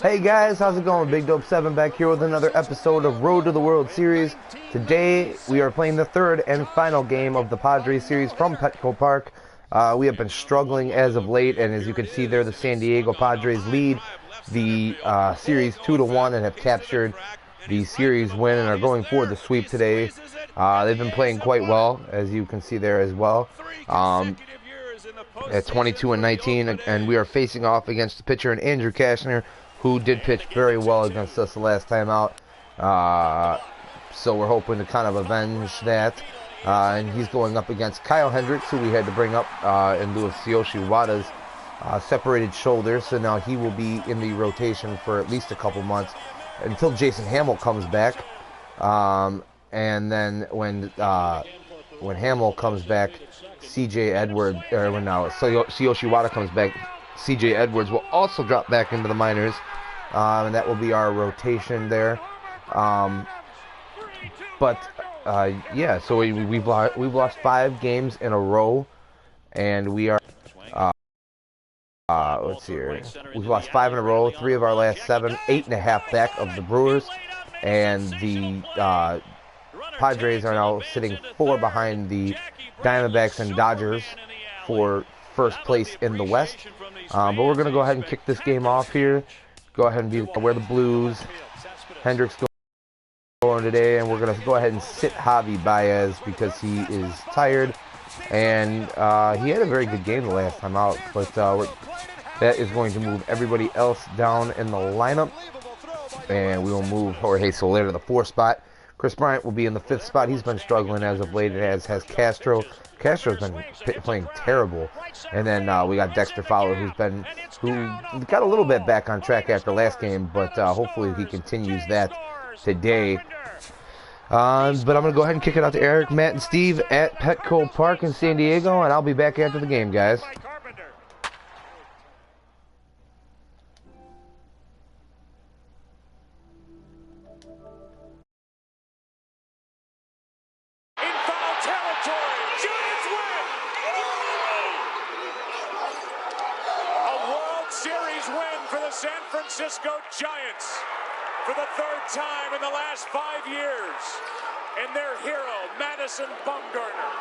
Hey guys, how's it going? Big Dope 7 back here with another episode of Road to the World Series. Today we are playing the third and final game of the Padres series from Petco Park. We have been struggling as of late, and as you can see there, the San Diego Padres lead the series 2-1 and have captured the series win and are going for the sweep today. They've been playing quite well, as you can see there as well. At 22-19, and we are facing off against the pitcher and Andrew Kashner, who did pitch very well against us the last time out. So we're hoping to kind of avenge that. And he's going up against Kyle Hendricks, who we had to bring up in lieu of Tsuyoshi Wada's separated shoulder. So now he will be in the rotation for at least a couple months until Jason Hamill comes back. And then when Hamill comes back, C.J. Edwards, or when now Tsuyoshi Wada comes back, C.J. Edwards will also drop back into the minors, and that will be our rotation there. Yeah, so we've lost 5 games in a row, and we are let's see here. We've lost 5 in a row, 3 of our last 7, 8.5 back of the Brewers, and the Padres are now sitting 4 behind the Diamondbacks and Dodgers for first place in the West. But we're going to go ahead and kick this game off here. Go ahead and wear the blues. Hendricks going today, and we're going to go ahead and sit Javi Baez because he is tired. And he had a very good game the last time out, but that is going to move everybody else down in the lineup. And we will move Jorge Soler to the 4th spot. Chris Bryant will be in the 5th spot. He's been struggling as of late, as has Castro. Castro's been playing terrible. And then we got Dexter Fowler, who got a little bit back on track after last game, but hopefully he continues that today. But I'm going to go ahead and kick it out to Eric, Matt, and Steve at Petco Park in San Diego, and I'll be back after the game, guys. San Francisco Giants for the 3rd time in the last 5 years, and their hero, Madison Bumgarner.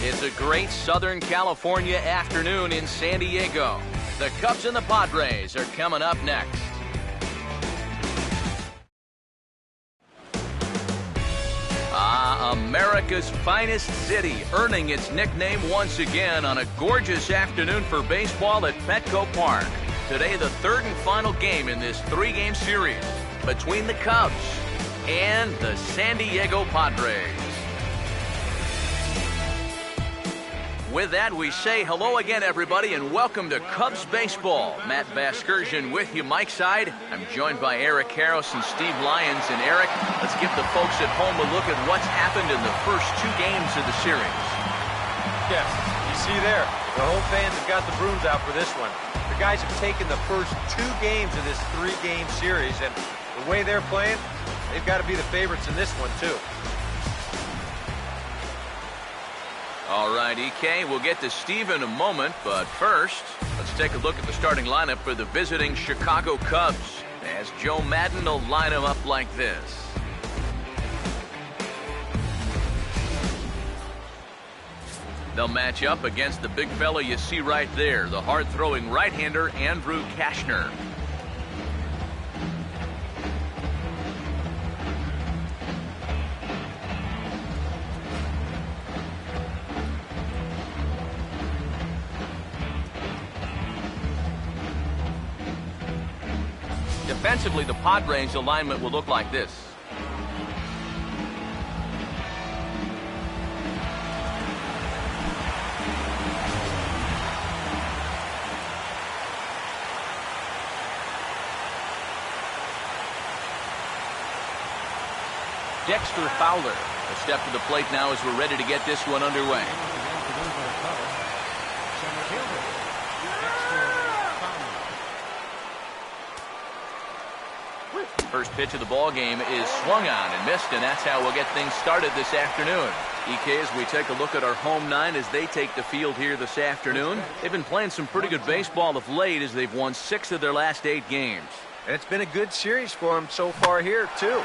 It's a great Southern California afternoon in San Diego. The Cubs and the Padres are coming up next. America's finest city, earning its nickname once again on a gorgeous afternoon for baseball at Petco Park. Today, the 3rd and final game in this 3-game series between the Cubs and the San Diego Padres. With that, we say hello again, everybody, and welcome to Cubs Baseball. Matt Vasgersian with you, Mike's side. I'm joined by Eric Harris and Steve Lyons. And Eric, let's give the folks at home a look at what's happened in the first 2 games of the series. Yes, you see there, the home fans have got the brooms out for this one. The guys have taken the first 2 games of this 3-game series, and the way they're playing, they've got to be the favorites in this one, too. All right, EK, we'll get to Steve in a moment, but first, let's take a look at the starting lineup for the visiting Chicago Cubs, as Joe Madden will line them up like this. They'll match up against the big fella you see right there, the hard-throwing right-hander Andrew Kashner. Defensively, the Padres alignment will look like this. Dexter Fowler. A step to the plate now as we're ready to get this one underway. First pitch of the ball game is swung on and missed, and that's how we'll get things started this afternoon. EK, as we take a look at our home nine as they take the field here this afternoon, they've been playing some pretty good baseball of late as they've won 6 of their last 8 games. And it's been a good series for them so far here, too.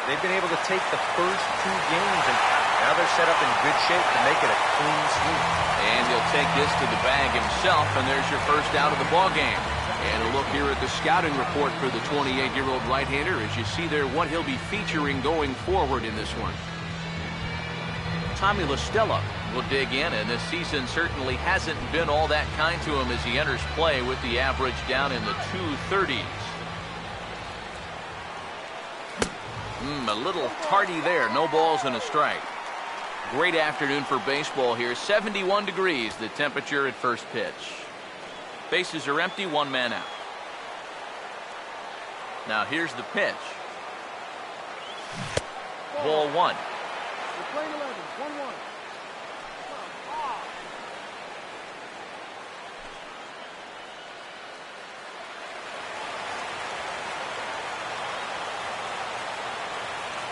They've been able to take the first 2 games, and now they're set up in good shape to make it a clean sweep. And he'll take this to the bag himself, and there's your first out of the ball game. And a look here at the scouting report for the 28-year-old right-hander as you see there what he'll be featuring going forward in this one. Tommy LaStella will dig in, and this season certainly hasn't been all that kind to him as he enters play with the average down in the 230s. A little tardy there. No balls and a strike. Great afternoon for baseball here. 71 degrees the temperature at first pitch. Bases are empty, 1 man out. Now here's the pitch. Ball 1. We're playing 11, 1-1.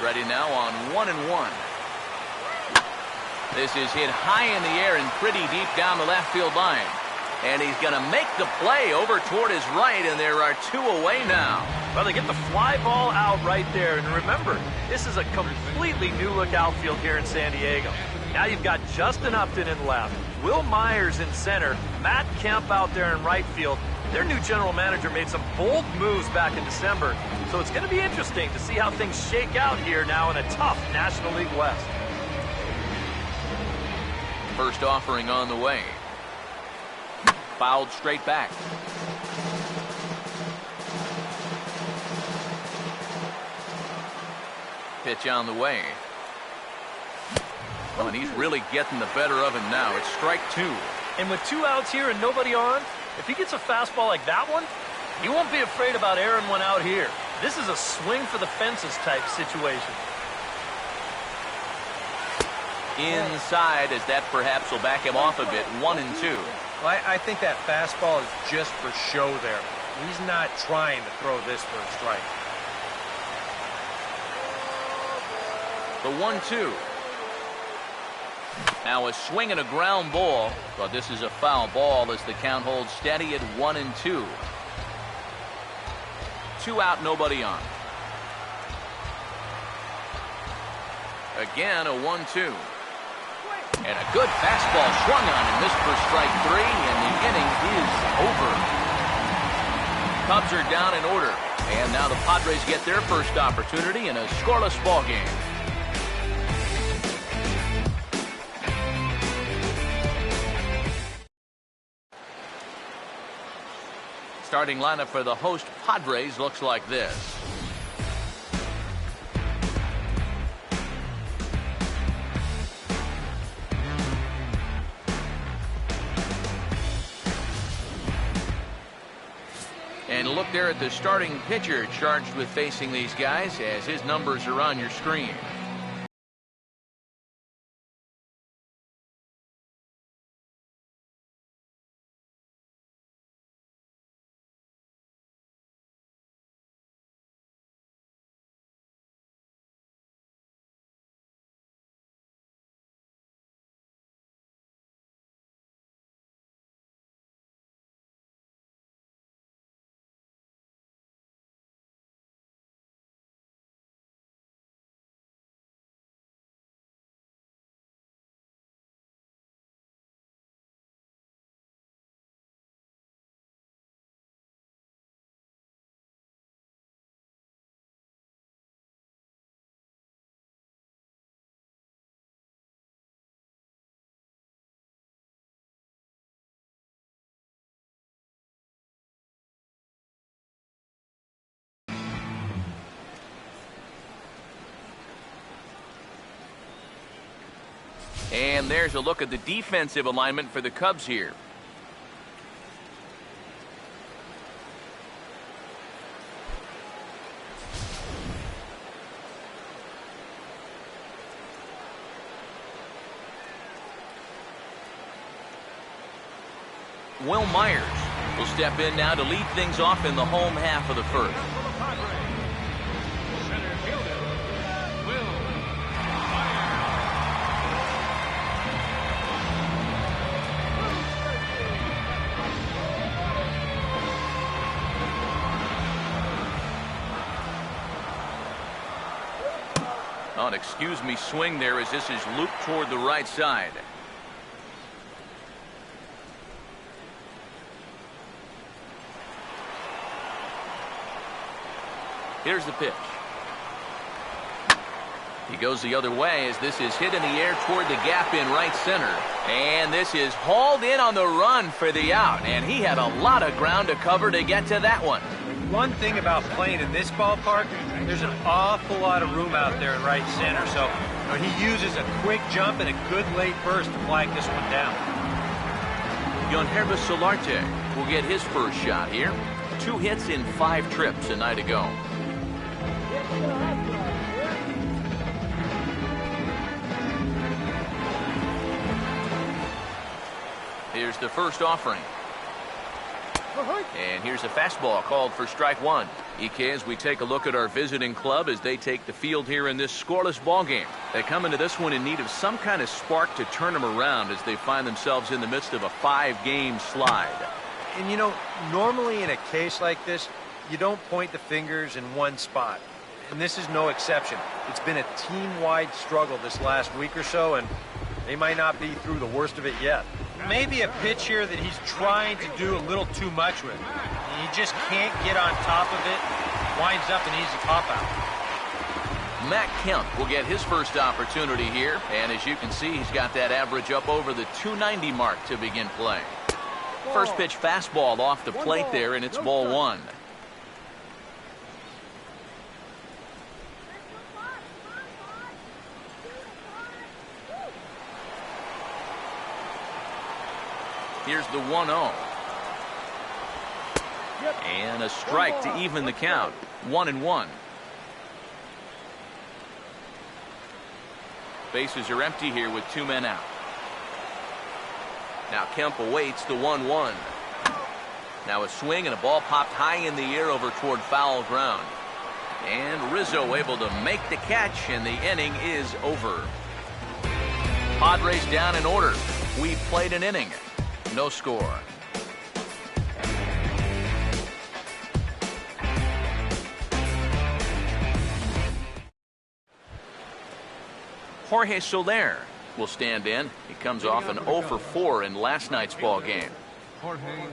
Ready now on 1-1. This is hit high in the air and pretty deep down the left field line. And he's going to make the play over toward his right, and there are 2 away now. Well, they get the fly ball out right there. And remember, this is a completely new look outfield here in San Diego. Now you've got Justin Upton in left, Will Myers in center, Matt Kemp out there in right field. Their new general manager made some bold moves back in December. So it's going to be interesting to see how things shake out here now in a tough National League West. First offering on the way. Fouled straight back. Pitch on the way. Oh, and he's really getting the better of him now. It's strike 2. And with 2 outs here and nobody on, if he gets a fastball like that one, he won't be afraid about airing one out here. This is a swing for the fences type situation. Inside, as that perhaps will back him off a bit. 1-2. Well, I think that fastball is just for show there. He's not trying to throw this for a strike. The 1-2. Now a swing and a ground ball, but this is a foul ball as the count holds steady at 1-2. 2 out, nobody on. Again, a 1-2. And a good fastball swung on and missed for strike 3, and the inning is over. Cubs are down in order, and now the Padres get their first opportunity in a scoreless ball game. Starting lineup for the host Padres looks like this. And look there at the starting pitcher charged with facing these guys as his numbers are on your screen. And there's a look at the defensive alignment for the Cubs here. Will Myers will step in now to lead things off in the home half of the first. Oh, and excuse me, swing there as this is looped toward the right side. Here's the pitch. He goes the other way as this is hit in the air toward the gap in right center. And this is hauled in on the run for the out. And he had a lot of ground to cover to get to that one. One thing about playing in this ballpark, there's an awful lot of room out there in right center. So he uses a quick jump and a good late burst to flag this one down. Yonhervis Solarte will get his first shot here. 2 hits in 5 trips a night ago. Here's the first offering. And here's a fastball called for strike 1. Ike, as we take a look at our visiting club as they take the field here in this scoreless ball game. They come into this one in need of some kind of spark to turn them around as they find themselves in the midst of a 5-game slide. And normally in a case like this, you don't point the fingers in one spot. And this is no exception. It's been a team-wide struggle this last week or so, and they might not be through the worst of it yet. Maybe a pitch here that he's trying to do a little too much with. He just can't get on top of it. Winds up an easy pop-out. Matt Kemp will get his first opportunity here. And as you can see, he's got that average up over the 290 mark to begin play. First pitch fastball off the plate there, and it's ball 1. Here's the 1-0. And a strike to even the count. 1-1. Bases are empty here with 2 men out. Now Kemp awaits the 1-1. Now a swing and a ball popped high in the air over toward foul ground. And Rizzo able to make the catch, and the inning is over. Padres down in order. We've played an inning. No score. Jorge Soler will stand in. He comes off an 0 for 4 in last night's ball game. Jorge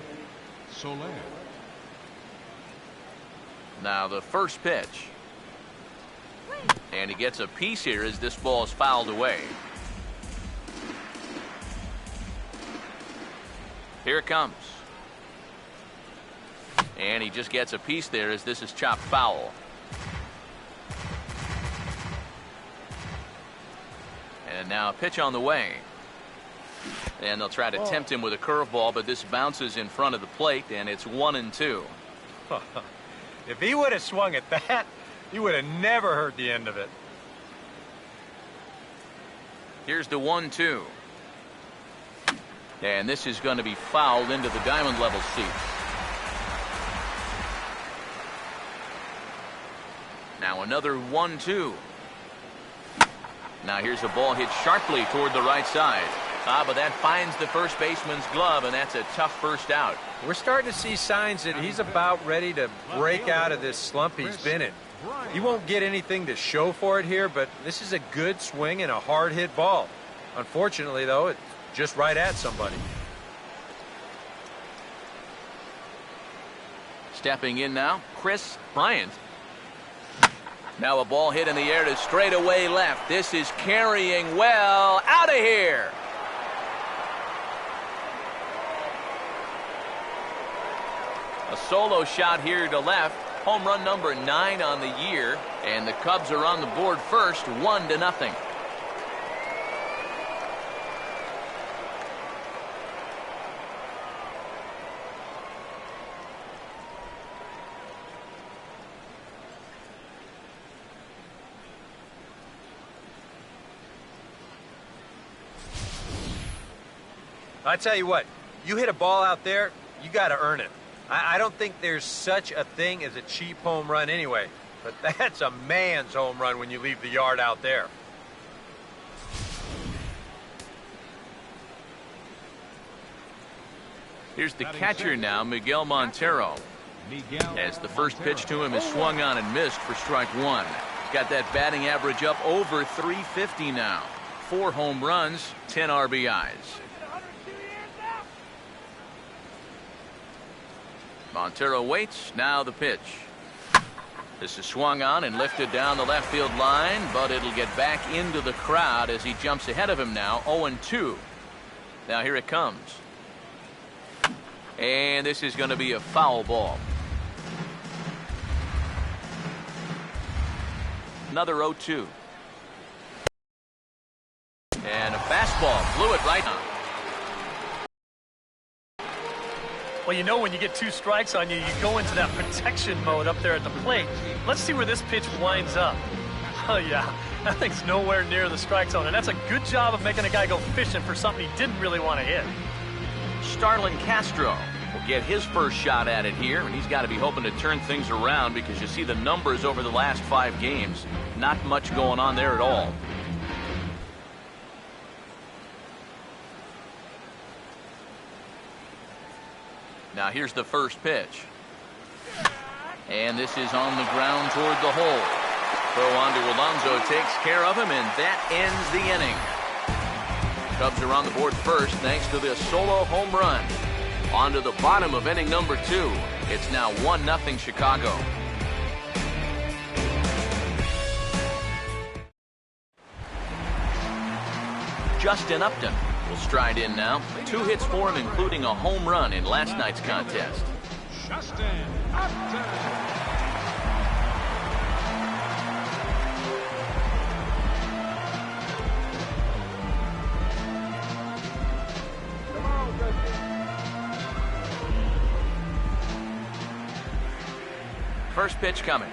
Soler. Now the first pitch. And he gets a piece here as this ball is fouled away. Here it comes. And he just gets a piece there as this is chopped foul. And now a pitch on the way. And they'll try to tempt him with a curveball, but this bounces in front of the plate, and it's 1-2. If he would have swung at that, he would have never heard the end of it. Here's the 1-2. And this is going to be fouled into the diamond level seats. Now another 1-2. Now here's a ball hit sharply toward the right side. But that finds the first baseman's glove, and that's a tough first out. We're starting to see signs that he's about ready to break out of this slump he's been in. He won't get anything to show for it here, but this is a good swing and a hard hit ball. Unfortunately, though, it's just right at somebody. Stepping in now, Chris Bryant. Now a ball hit in the air to straightaway left. This is carrying well. Out of here. A solo shot here to left. Home run number 9 on the year. And the Cubs are on the board first, 1-0. I tell you what, you hit a ball out there, you got to earn it. I don't think there's such a thing as a cheap home run anyway, but that's a man's home run when you leave the yard out there. Here's the catcher now, Miguel Montero. As the first pitch to him is swung on and missed for strike 1. got that batting average up over 350 now. 4 home runs, 10 RBIs. Montero waits. Now the pitch. This is swung on and lifted down the left field line, but it'll get back into the crowd as he jumps ahead of him now. 0-2. Now here it comes. And this is going to be a foul ball. Another 0-2. And a fastball. Blew it right on. Well, you know when you get 2 strikes on you, you go into that protection mode up there at the plate. Let's see where this pitch winds up. Oh, yeah, that thing's nowhere near the strike zone, and that's a good job of making a guy go fishing for something he didn't really want to hit. Starlin Castro will get his first shot at it here, and he's got to be hoping to turn things around because you see the numbers over the last 5 games. Not much going on there at all. Now here's the first pitch. And this is on the ground toward the hole. Throw on to Alonso takes care of him, and that ends the inning. Cubs are on the board first thanks to this solo home run. On to the bottom of inning number 2. It's now 1-0 Chicago. Justin Upton will stride in now. 2 hits for him, including a home run in last night's contest. Justin Upton. First pitch coming.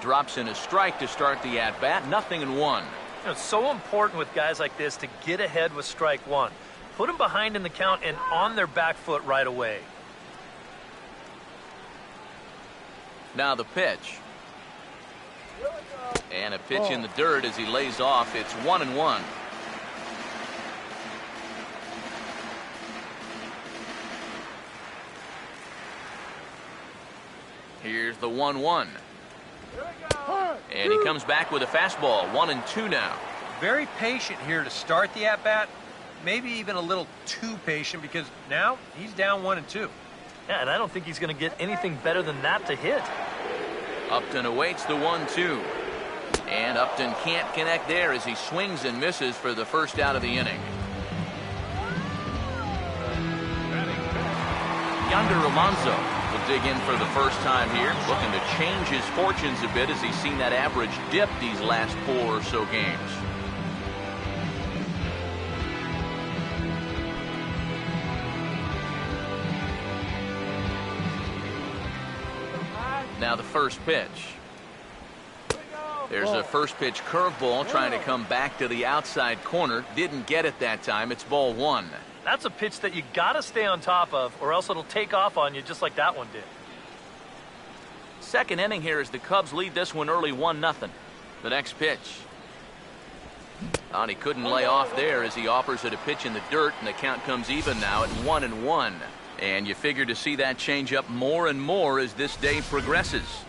Drops in a strike to start the at-bat. 0-1. It's so important with guys like this to get ahead with strike 1. Put them behind in the count and on their back foot right away. Now the pitch. And a pitch in the dirt as he lays off. It's 1-1. Here's the 1-1. And he comes back with a fastball. 1-2 now. Very patient here to start the at-bat. Maybe even a little too patient because now he's down 1-2. Yeah, and I don't think he's going to get anything better than that to hit. Upton awaits the 1-2. And Upton can't connect there as he swings and misses for the first out of the inning. Yonder Alonso will dig in for the first time here, looking to change his fortunes a bit as he's seen that average dip these last 4 or so games. Now the first pitch. There's a first pitch curveball trying to come back to the outside corner. Didn't get it that time. It's ball 1. That's a pitch that you got to stay on top of, or else it'll take off on you just like that one did. Second inning here as the Cubs lead this one early 1-0. The next pitch. And he couldn't lay off there as he offers it a pitch in the dirt, and the count comes even now at 1-1. And you figure to see that change up more and more as this day progresses.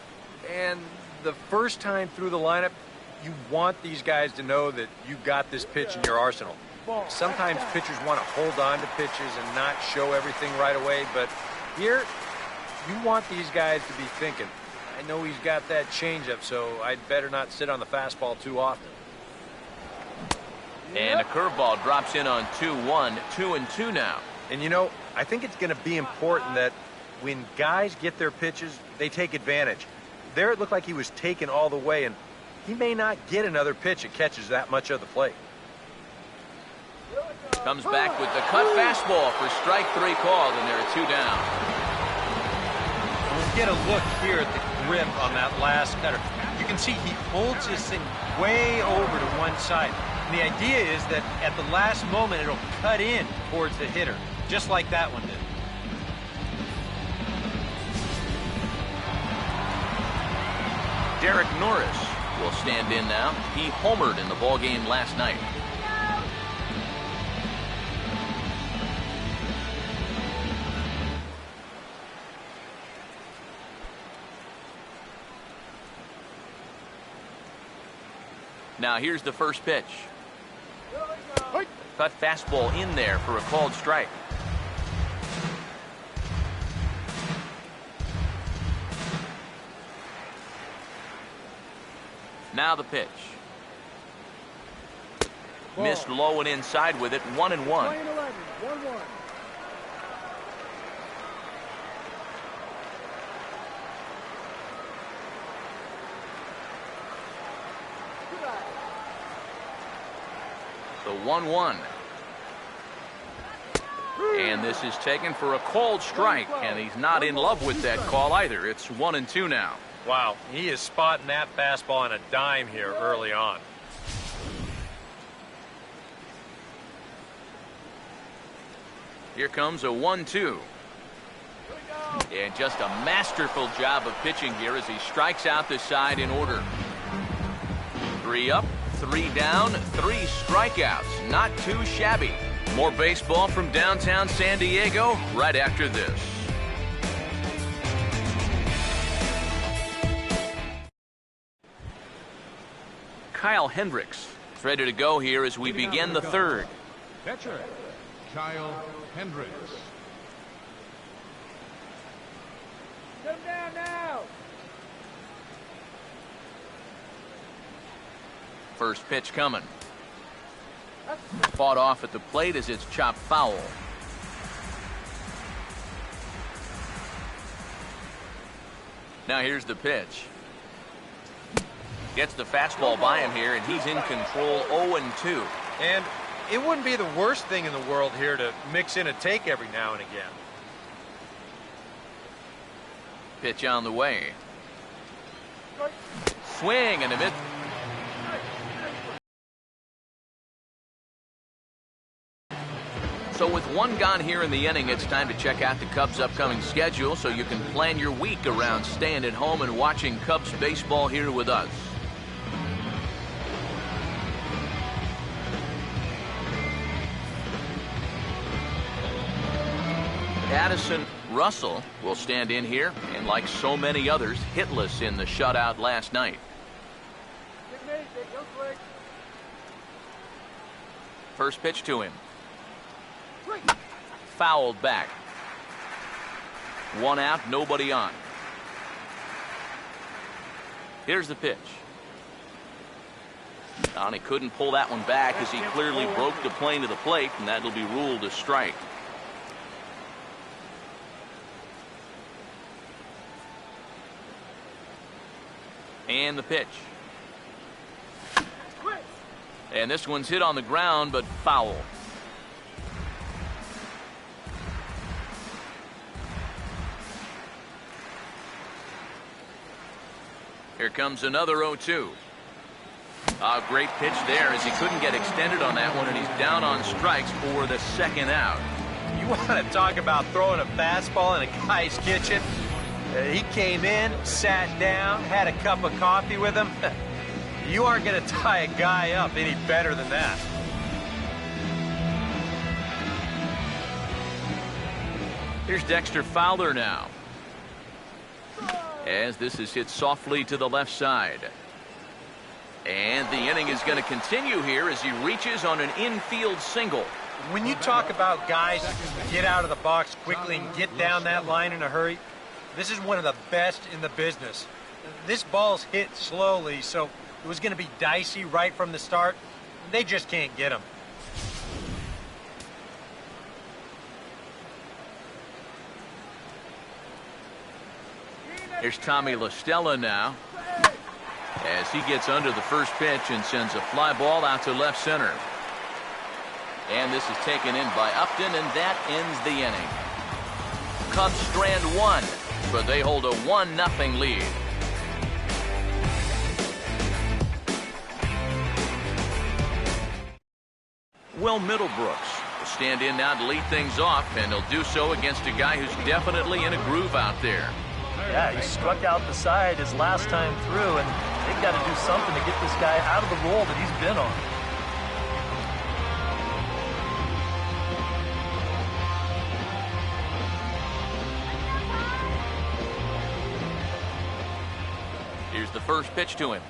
And the first time through the lineup, you want these guys to know that you've got this pitch in your arsenal. Sometimes pitchers want to hold on to pitches and not show everything right away, but here you want these guys to be thinking, I know he's got that changeup, so I'd better not sit on the fastball too often. And a curveball drops in on 2-1, 2-2 now. And you know, I think it's going to be important that when guys get their pitches, they take advantage. There it looked like he was taken all the way, and he may not get another pitch that catches that much of the plate. Comes back with the cut fastball for strike 3 called, and there are 2 down. We'll get a look here at the grip on that last cutter. You can see he holds his thing way over to one side. And the idea is that at the last moment it'll cut in towards the hitter, just like that one did. Derek Norris will stand in now. He homered in the ballgame last night. Now here's the first pitch. Cut fastball in there for a called strike. Now the pitch. Missed low and inside with it. 1-1. 1-1. The 1-1. And this is taken for a called strike, and he's not in love with that call either. It's 1-2 now. Wow, he is spotting that fastball on a dime here early on. Here comes a 1-2. And just a masterful job of pitching here as he strikes out the side in order. 3 up, 3 down, 3 strikeouts. Not too shabby. More baseball from downtown San Diego right after this. Kyle Hendricks is ready to go here as we begin the third. Catcher, Kyle Hendricks. Come down now. First pitch coming. Fought off at the plate as it's chopped foul. Now here's the pitch. Gets the fastball by him here, and he's in control. 0-2. And it wouldn't be the worst thing in the world here to mix in a take every now and again. Pitch on the way. Swing and a miss. So with 1 gone here in the inning, it's time to check out the Cubs' upcoming schedule so you can plan your week around staying at home and watching Cubs baseball here with us. Addison Russell will stand in here, and like so many others, hitless in the shutout last night. First pitch to him. Fouled back. 1 out, nobody on. Here's the pitch. And he couldn't pull that one back as he clearly broke the plane to the plate, and that'll be ruled a strike. And the pitch. And this one's hit on the ground, but foul. Here comes another 0-2. A great pitch there as he couldn't get extended on that one, and he's down on strikes for the second out. You want to talk about throwing a fastball in a guy's kitchen? He came in, sat down, had a cup of coffee with him. You aren't going to tie a guy up any better than that. Here's Dexter Fowler now, as this is hit softly to the left side. And the inning is going to continue here as he reaches on an infield single. When you talk about guys who get out of the box quickly and get down that line in a hurry, this is one of the best in the business. This ball's hit slowly, so it was going to be dicey right from the start. They just can't get him. Here's Tommy La Stella now, as he gets under the first pitch and sends a fly ball out to left center. And this is taken in by Upton, and that ends the inning. Cubs strand 1, but they hold a 1-0 lead. Will Middlebrooks will stand in now to lead things off, and he'll do so against a guy who's definitely in a groove out there. Yeah, he struck out the side his last time through, and they've got to do something to get this guy out of the role that he's been on. Here's the first pitch to him.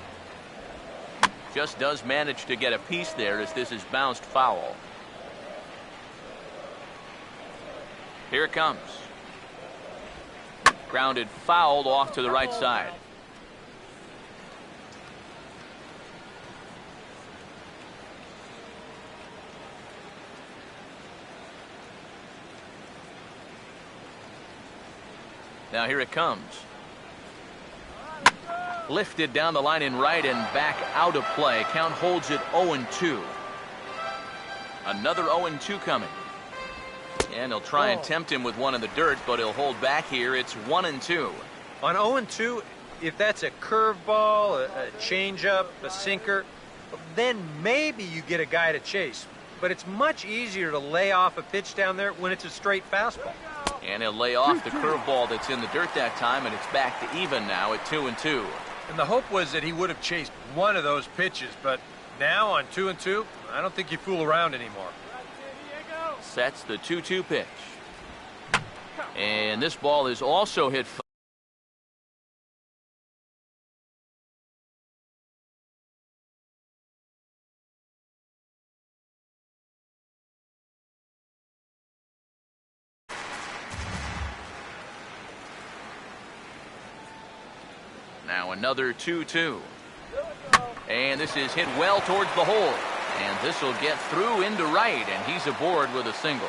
just does manage to get a piece there as this is bounced foul. Here it comes. Grounded fouled off to the right side. Now here it comes. Lifted down the line in right and back out of play. Count holds it 0-2. Another 0-2 coming. And he'll try and tempt him with one in the dirt, but he'll hold back here. It's 1-2. On 0-2, if that's a curveball, a changeup, a sinker, then maybe you get a guy to chase. But it's much easier to lay off a pitch down there when it's a straight fastball. And he'll lay off the curveball that's in the dirt that time, and it's back to even now at 2-2. And the hope was that he would have chased one of those pitches, but now on 2-2, I don't think you fool around anymore. Sets the 2-2 pitch. And this ball is also hit. Now another 2-2. And this is hit well towards the hole. And this will get through into right, and he's aboard with a single.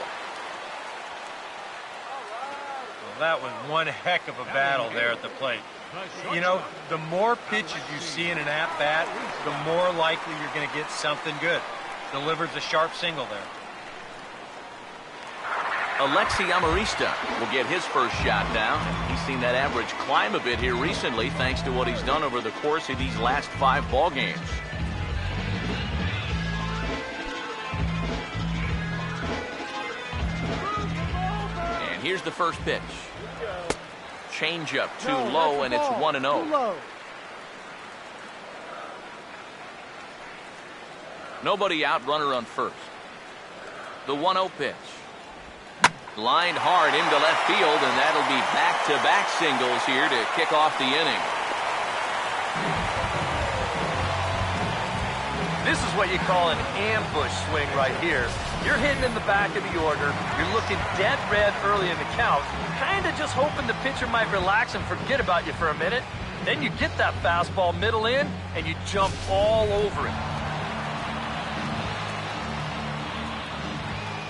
Well, that was one heck of a battle there at the plate. You know, the more pitches you see in an at-bat, the more likely you're going to get something good. Delivers a sharp single there. Alexi Amarista will get his first shot now. He's seen that average climb a bit here recently thanks to what he's done over the course of these last 5 ball games. And here's the first pitch. Changeup too low, and it's 1-0. Nobody out, runner on first. The 1-0 pitch. Lined hard into left field, and that'll be back-to-back singles here to kick off the inning. This is what you call an ambush swing right here. You're hitting in the back of the order. You're looking dead red early in the count, kind of just hoping the pitcher might relax and forget about you for a minute. Then you get that fastball middle in, and you jump all over it.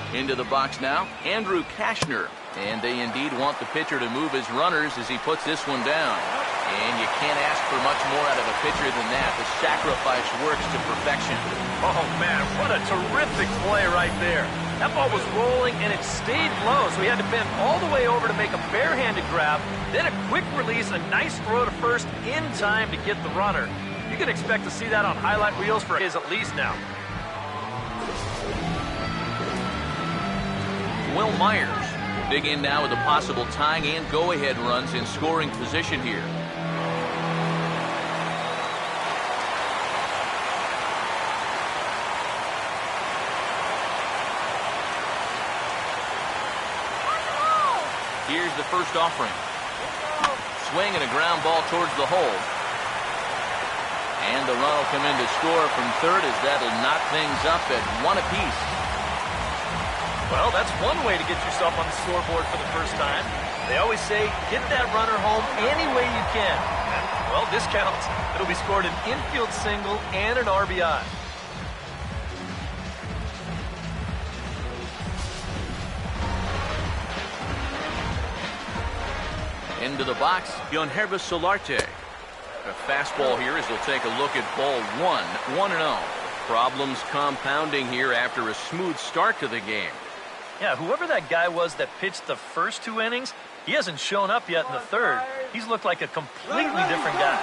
Into the box now, Andrew Kashner. And they indeed want the pitcher to move his runners as he puts this one down. And you can't ask for much more out of a pitcher than that. The sacrifice works to perfection. Oh, man, what a terrific play right there. That ball was rolling, and it stayed low, so he had to bend all the way over to make a barehanded grab, then a quick release, a nice throw to first in time to get the runner. You can expect to see that on highlight reels for his at least now. Will Myers dig in now with a possible tying and go-ahead runs in scoring position here. Here's the first offering. Swing and a ground ball towards the hole. And the run will come in to score from third as that'll knock things up at 1 apiece. Well, that's one way to get yourself on the scoreboard for the first time. They always say, get that runner home any way you can. And, well, this counts. It'll be scored an infield single and an RBI. Into the box, Yonhervis Solarte. A fastball here as he'll take a look at ball 1, 1-0. Problems compounding here after a smooth start to the game. Yeah, whoever that guy was that pitched the first 2 innings, he hasn't shown up yet in the third. He's looked like a completely different guy.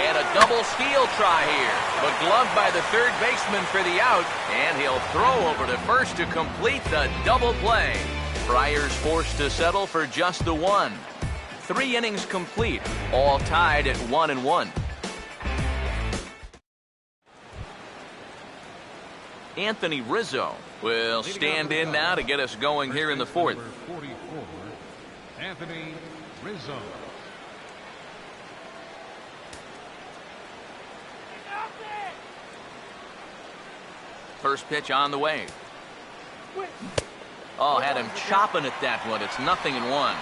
And a double steal try here, but gloved by the third baseman for the out, and he'll throw over to first to complete the double play. Friars forced to settle for just the 1. 3 innings complete, all tied at 1-1. Anthony Rizzo will stand in now to get us going here in the 4th. 44, Anthony Rizzo. First pitch on the way. Oh, had him chopping at that one. It's 0-1.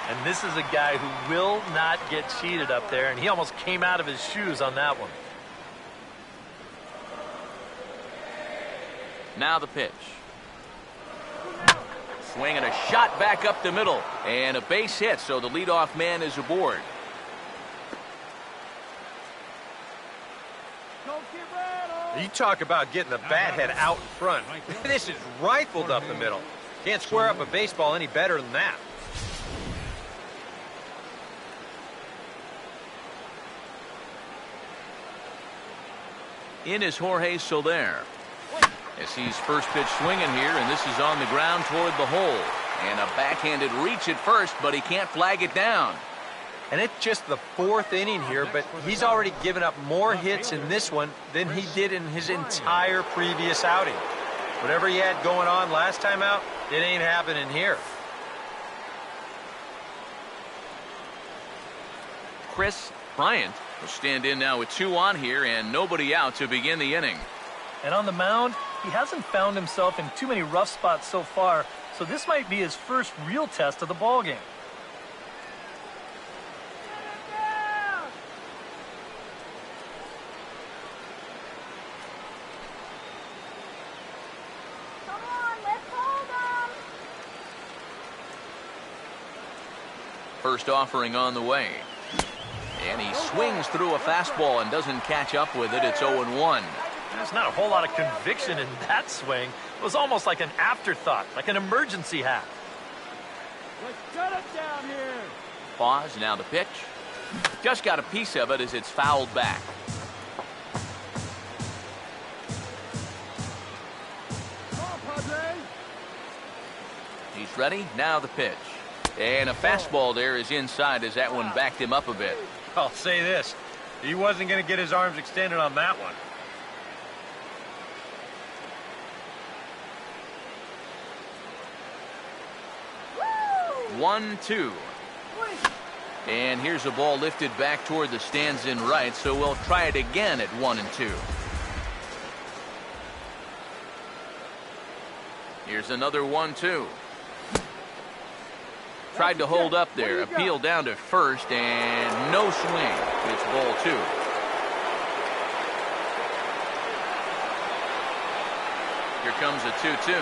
And this is a guy who will not get cheated up there, and he almost came out of his shoes on that one. Now the pitch. Swing and a shot back up the middle. And a base hit, so the leadoff man is aboard. You talk about getting the bat head out in front. This is rifled up the middle. Can't square up a baseball any better than that. In is Jorge Soler. As he's first pitch swinging here, and this is on the ground toward the hole. And a backhanded reach at first, but he can't flag it down. And it's just the 4th inning here, but he's already given up more hits in this one than he did in his entire previous outing. Whatever he had going on last time out, it ain't happening here. Chris Bryant will stand in now with 2 on here and nobody out to begin the inning. And on the mound, he hasn't found himself in too many rough spots so far, so this might be his first real test of the ballgame. First offering on the way. And he swings through a fastball and doesn't catch up with it. It's 0-1. There's not a whole lot of conviction in that swing. It was almost like an afterthought, like an emergency hack. Let's shut it down here. Pause, now the pitch. Just got a piece of it as it's fouled back. Come on, Padres. He's ready, now the pitch. And a fastball there is inside as that one backed him up a bit. I'll say this. He wasn't going to get his arms extended on that one. Woo! 1-2. And here's a ball lifted back toward the stands in right, so we'll try it again at 1-2. Here's another 1-2. Tried to hold up there, appeal down to first, and no swing. It's ball 2. Here comes a 2-2.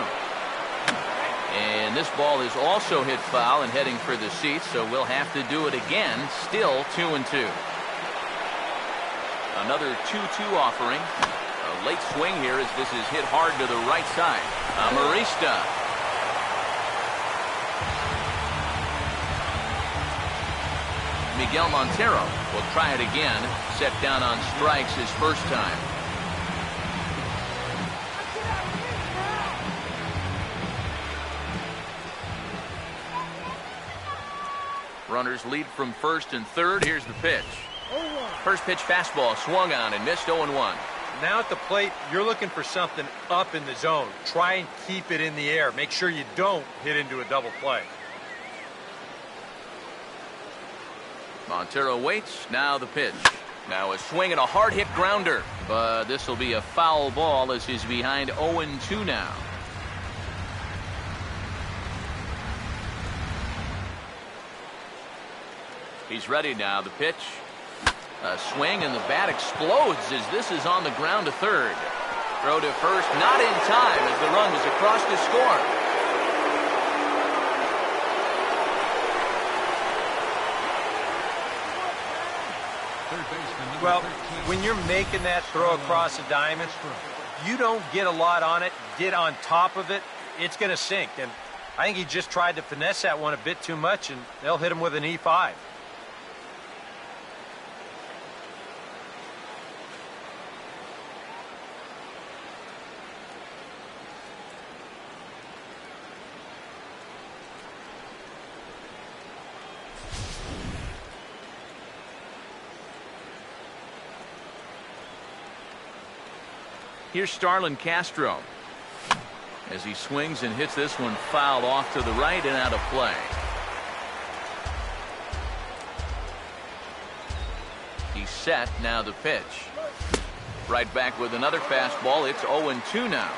And this ball is also hit foul and heading for the seats, so we'll have to do it again. Still 2-2. Another 2-2 offering. A late swing here as this is hit hard to the right side. Amarista. Miguel Montero will try it again. Set down on strikes his first time. Runners lead from first and third. Here's the pitch. First pitch fastball swung on and missed 0-1. Now at the plate, you're looking for something up in the zone. Try and keep it in the air. Make sure you don't hit into a double play. Montero waits. Now the pitch. Now a swing and a hard hit grounder. But this will be a foul ball as he's behind 0-2 now. He's ready now. The pitch. A swing and the bat explodes as this is on the ground to third. Throw to first. Not in time as the run was across to score. Well, when you're making that throw across the diamond, you don't get a lot on it, get on top of it, it's going to sink. And I think he just tried to finesse that one a bit too much, and they'll hit him with an E5. Here's Starlin Castro as he swings and hits this one foul off to the right and out of play. He's set. Now the pitch. Right back with another fastball. It's 0-2 now.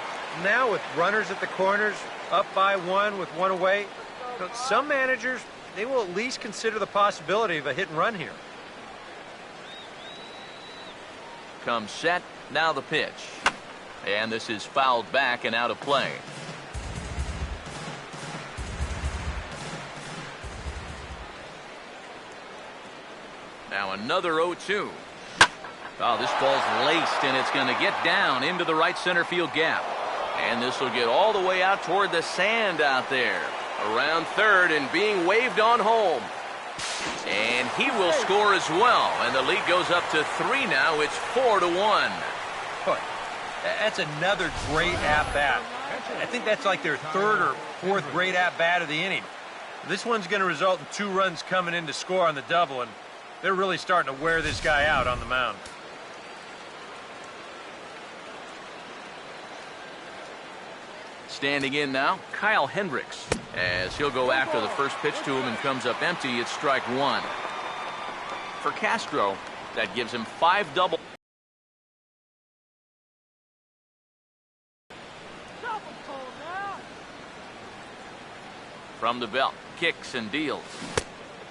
Now with runners at the corners, up by one with one away, some managers, they will at least consider the possibility of a hit and run here. Comes set, now the pitch. And this is fouled back and out of play. Now another 0-2. Oh, this ball's laced, and it's going to get down into the right center field gap. And this will get all the way out toward the sand out there. Around third and being waved on home. And he will score as well. And the lead goes up to 3 now. It's 4-1. Boy, that's another great at-bat. I think that's like their third or fourth great at-bat of the inning. This one's going to result in 2 runs coming in to score on the double, and they're really starting to wear this guy out on the mound. Standing in now, Kyle Hendricks, as he'll go after the first pitch to him and comes up empty. It's strike 1. For Castro, that gives him 5 double. From the belt, kicks and deals.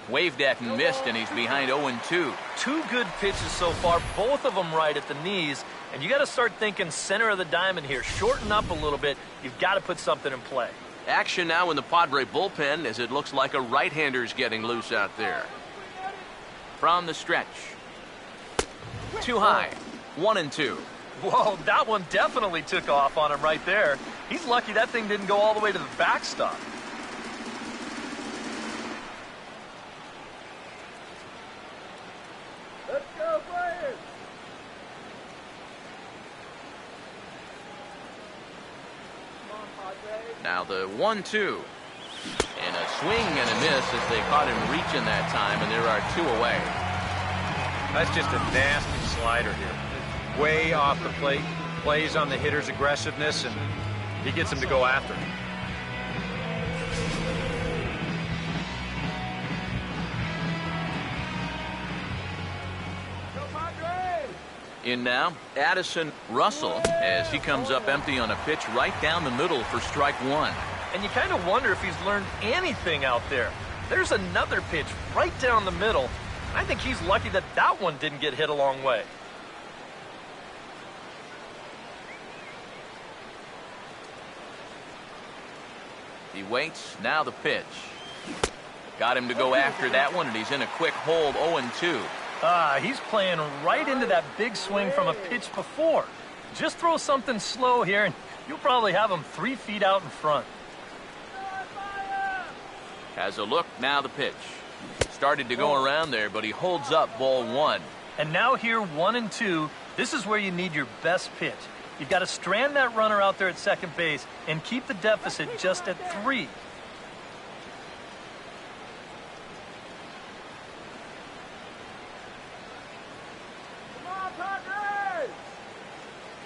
Waved at and missed, and he's behind 0-2. 2 good pitches so far, both of them right at the knees. And you got to start thinking center of the diamond here. Shorten up a little bit. You've got to put something in play. Action now in the Padre bullpen as it looks like a right-hander's getting loose out there. From the stretch. Too high. 1-2. Whoa, that one definitely took off on him right there. He's lucky that thing didn't go all the way to the backstop. Let's go, players! Now the 1-2. And a swing and a miss as they caught him reaching that time, and there are 2 away. That's just a nasty slider here. Way off the plate, plays on the hitter's aggressiveness, and he gets him to go after him. In now, Addison Russell as he comes up empty on a pitch right down the middle for strike 1. And you kind of wonder if he's learned anything out there. There's another pitch right down the middle. I think he's lucky that that one didn't get hit a long way. He waits, now the pitch. Got him to go after that one, and he's in a quick hold, 0-2. He's playing right into that big swing from a pitch before. Just throw something slow here, and you'll probably have him 3 feet out in front. Has a look, now the pitch. Started to go around there, but he holds up, ball 1. And now here, 1-2, this is where you need your best pitch. You've got to strand that runner out there at second base and keep the deficit just at 3.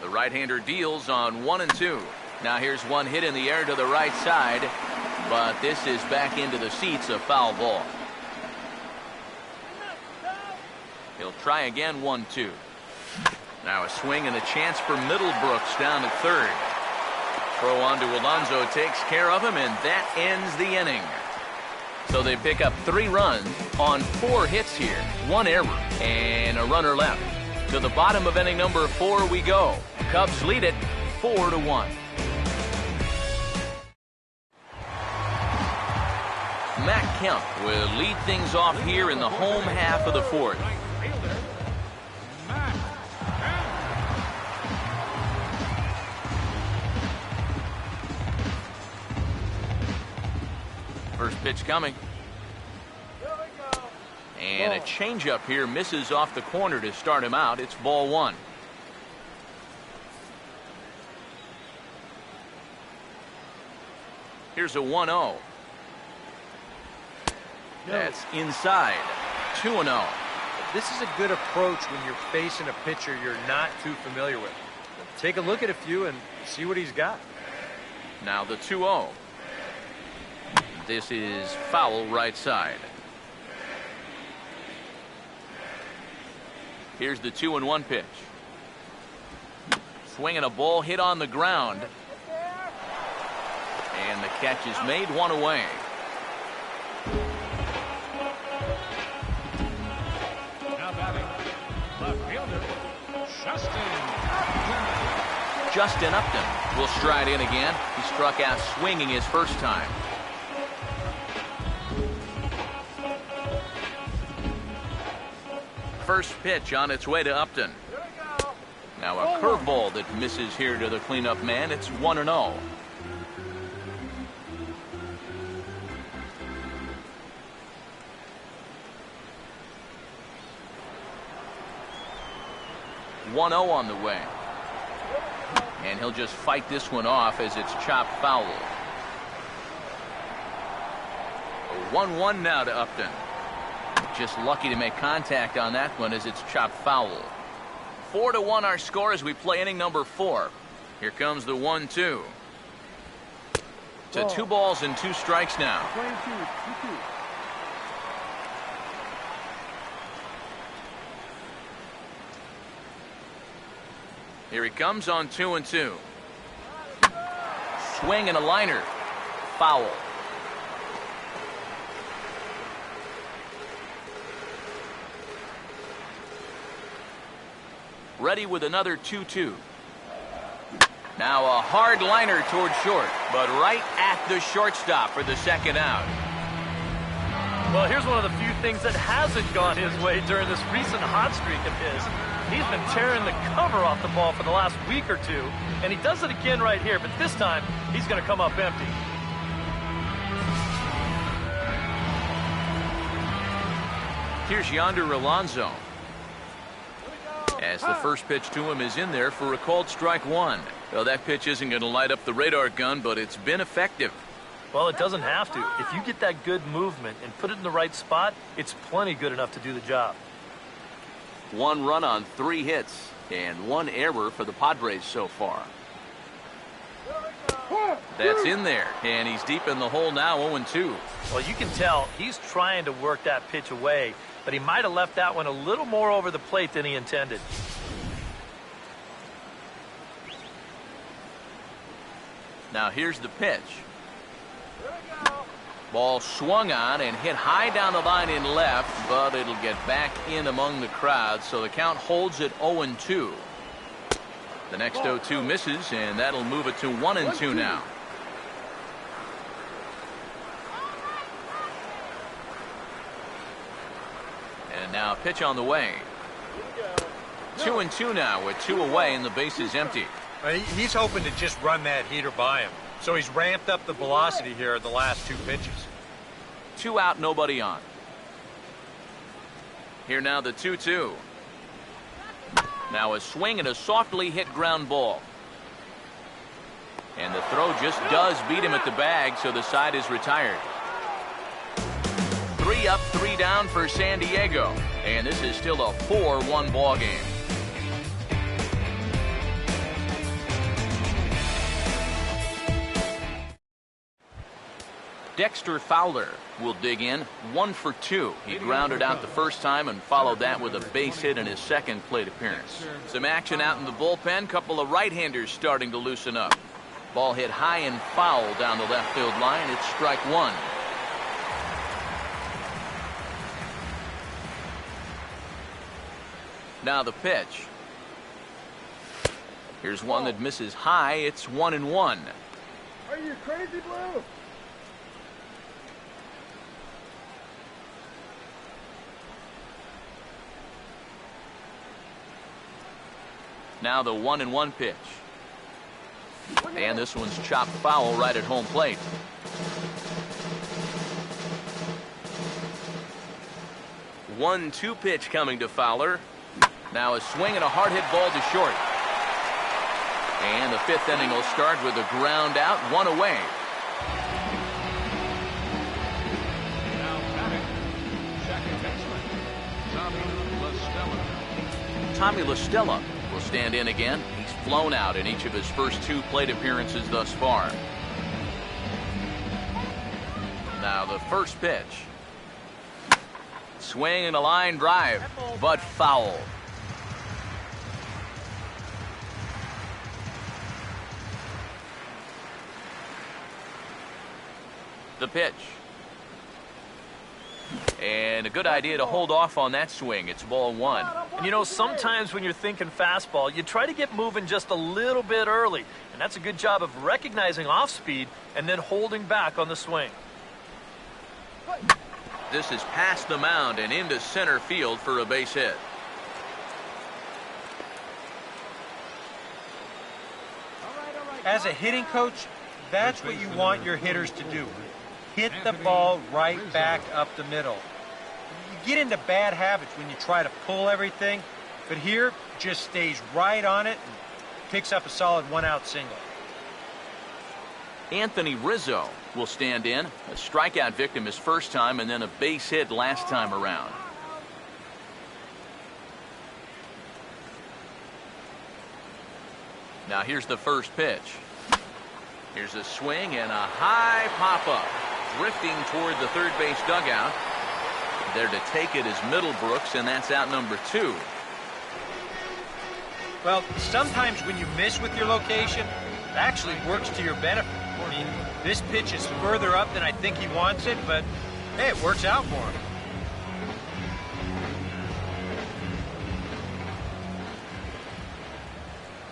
The right-hander deals on 1-2. Now here's one hit in the air to the right side, but this is back into the seats, a foul ball. He'll try again, 1-2. Now a swing and a chance for Middlebrooks down at third. Throw on to Alonso takes care of him, and that ends the inning. So they pick up 3 runs on 4 hits here, 1 error, and a runner left. To the bottom of inning number 4 we go. Cubs lead it 4-1. Matt Kemp will lead things off here in the home half of the 4th. First pitch coming. And a changeup here misses off the corner to start him out. It's ball 1. Here's a 1-0. That's inside. 2-0. This is a good approach when you're facing a pitcher you're not too familiar with. Take a look at a few and see what he's got. Now the 2-0. This is foul right side. Here's the 2-1 pitch. Swinging a ball hit on the ground. And the catch is made, one away. Now batting, left fielder, Justin Upton will stride in again. He struck out swinging his first time. First pitch on its way to Upton. Now a curveball that misses here to the cleanup man. It's 1-0. On the way. And he'll just fight this one off as it's chopped foul. 1-1 now to Upton. Just lucky to make contact on that one as it's chopped foul. 4-1 our score as we play inning number 4. Here comes the 1-2. To 2 balls and 2 strikes now. 22. Here he comes on 2-2. Swing and a liner. Foul. Ready with another 2-2. Now a hard liner toward short, but right at the shortstop for the second out. Well, here's one of the few things that hasn't gone his way during this recent hot streak of his. He's been tearing the cover off the ball for the last week or two, and he does it again right here, but this time he's going to come up empty. Here's Yonder Alonso. As the first pitch to him is in there for a called strike 1. Well, that pitch isn't going to light up the radar gun, but it's been effective. Well, it doesn't have to. If you get that good movement and put it in the right spot, it's plenty good enough to do the job. 1 run on 3 hits and 1 error for the Padres so far. That's in there, and he's deep in the hole now, 0-2. Well, you can tell he's trying to work that pitch away, but he might have left that one a little more over the plate than he intended. Now here's the pitch. Ball swung on and hit high down the line in left, but it'll get back in among the crowd, so the count holds at 0-2. The next 0-2 misses, and that'll move it to 1-2 now. And now a pitch on the way. 2-2 now with 2 away and the base is empty. He's hoping to just run that heater by him. So he's ramped up the velocity here in the last 2 pitches. 2 out, nobody on. Here now the 2-2. Now a swing and a softly hit ground ball. And the throw just does beat him at the bag, so the side is retired. 3 up, 3 down for San Diego. And this is still a 4-1 ball game. Dexter Fowler will dig in, 1 for 2. He grounded out the first time and followed that with a base hit in his second plate appearance. Some action out in the bullpen. Couple of right-handers starting to loosen up. Ball hit high and foul down the left field line. It's strike 1. Now the pitch. Here's one that misses high. It's 1-1. Are you crazy, Blue? Now the 1-1 pitch. And this one's chopped foul right at home plate. One-two pitch coming to Fowler. Now a swing and a hard hit ball to short. And the 5th inning will start with a ground out, 1 away. Now batting, second baseman, Tommy La Stella will stand in again. He's flown out in each of his first 2 plate appearances thus far. Now the first pitch. Swing and a line drive, but foul. The pitch. And a good idea to hold off on that swing. It's ball one. And you know, sometimes when you're thinking fastball, you try to get moving just a little bit early. And that's a good job of recognizing off speed and then holding back on the swing. This is past the mound and into center field for a base hit. As a hitting coach, that's what you want your hitters to do. Hit the ball right back up the middle. You get into bad habits when you try to pull everything, but here, just stays right on it and picks up a solid one-out single. Anthony Rizzo will stand in. A strikeout victim his first time and then a base hit last time around. Now here's the first pitch. Here's a swing and a high pop-up. Drifting toward the third base dugout. There to take it is Middlebrooks, and that's out number 2. Well, sometimes when you miss with your location, it actually works to your benefit. I mean, this pitch is further up than I think he wants it, but hey, it works out for him.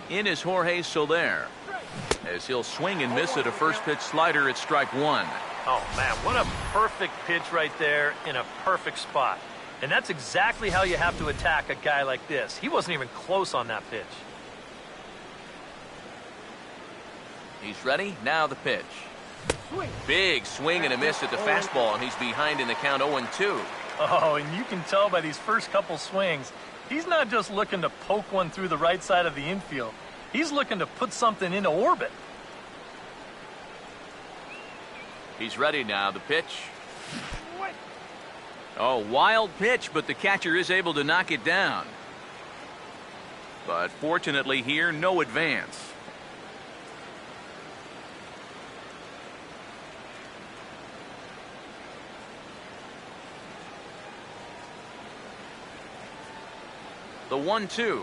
In is Jorge Soler. As he'll swing and miss at a first pitch slider at strike 1. Oh, man, what a perfect pitch right there in a perfect spot. And that's exactly how you have to attack a guy like this. He wasn't even close on that pitch. He's ready. Now the pitch. Big swing and a miss at the fastball, and he's behind in the count 0-2. Oh, and you can tell by these first couple swings, he's not just looking to poke one through the right side of the infield. He's looking to put something into orbit. He's ready now. The pitch. Oh, wild pitch, but the catcher is able to knock it down. But fortunately here, no advance. The 1-2.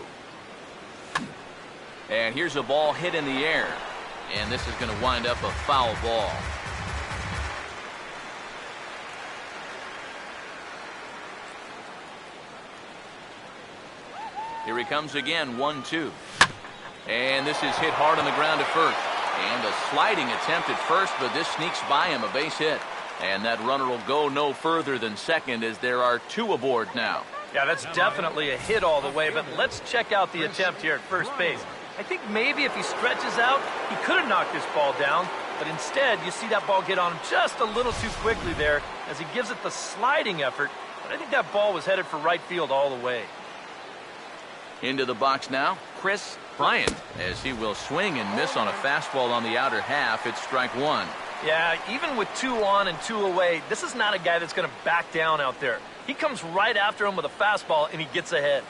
And here's a ball hit in the air. And this is going to wind up a foul ball. Here he comes again, 1-2. And this is hit hard on the ground at first. And a sliding attempt at first, but this sneaks by him, a base hit. And that runner will go no further than second as there are 2 aboard now. Yeah, that's definitely a hit all the way, but let's check out the attempt here at first base. I think maybe if he stretches out, he could have knocked this ball down, but instead you see that ball get on him just a little too quickly there as he gives it the sliding effort, but I think that ball was headed for right field all the way. Into the box now, Chris Bryant, as he will swing and miss on a fastball on the outer half. It's strike 1. Yeah, even with 2 on and 2 away, this is not a guy that's going to back down out there. He comes right after him with a fastball, and he gets ahead.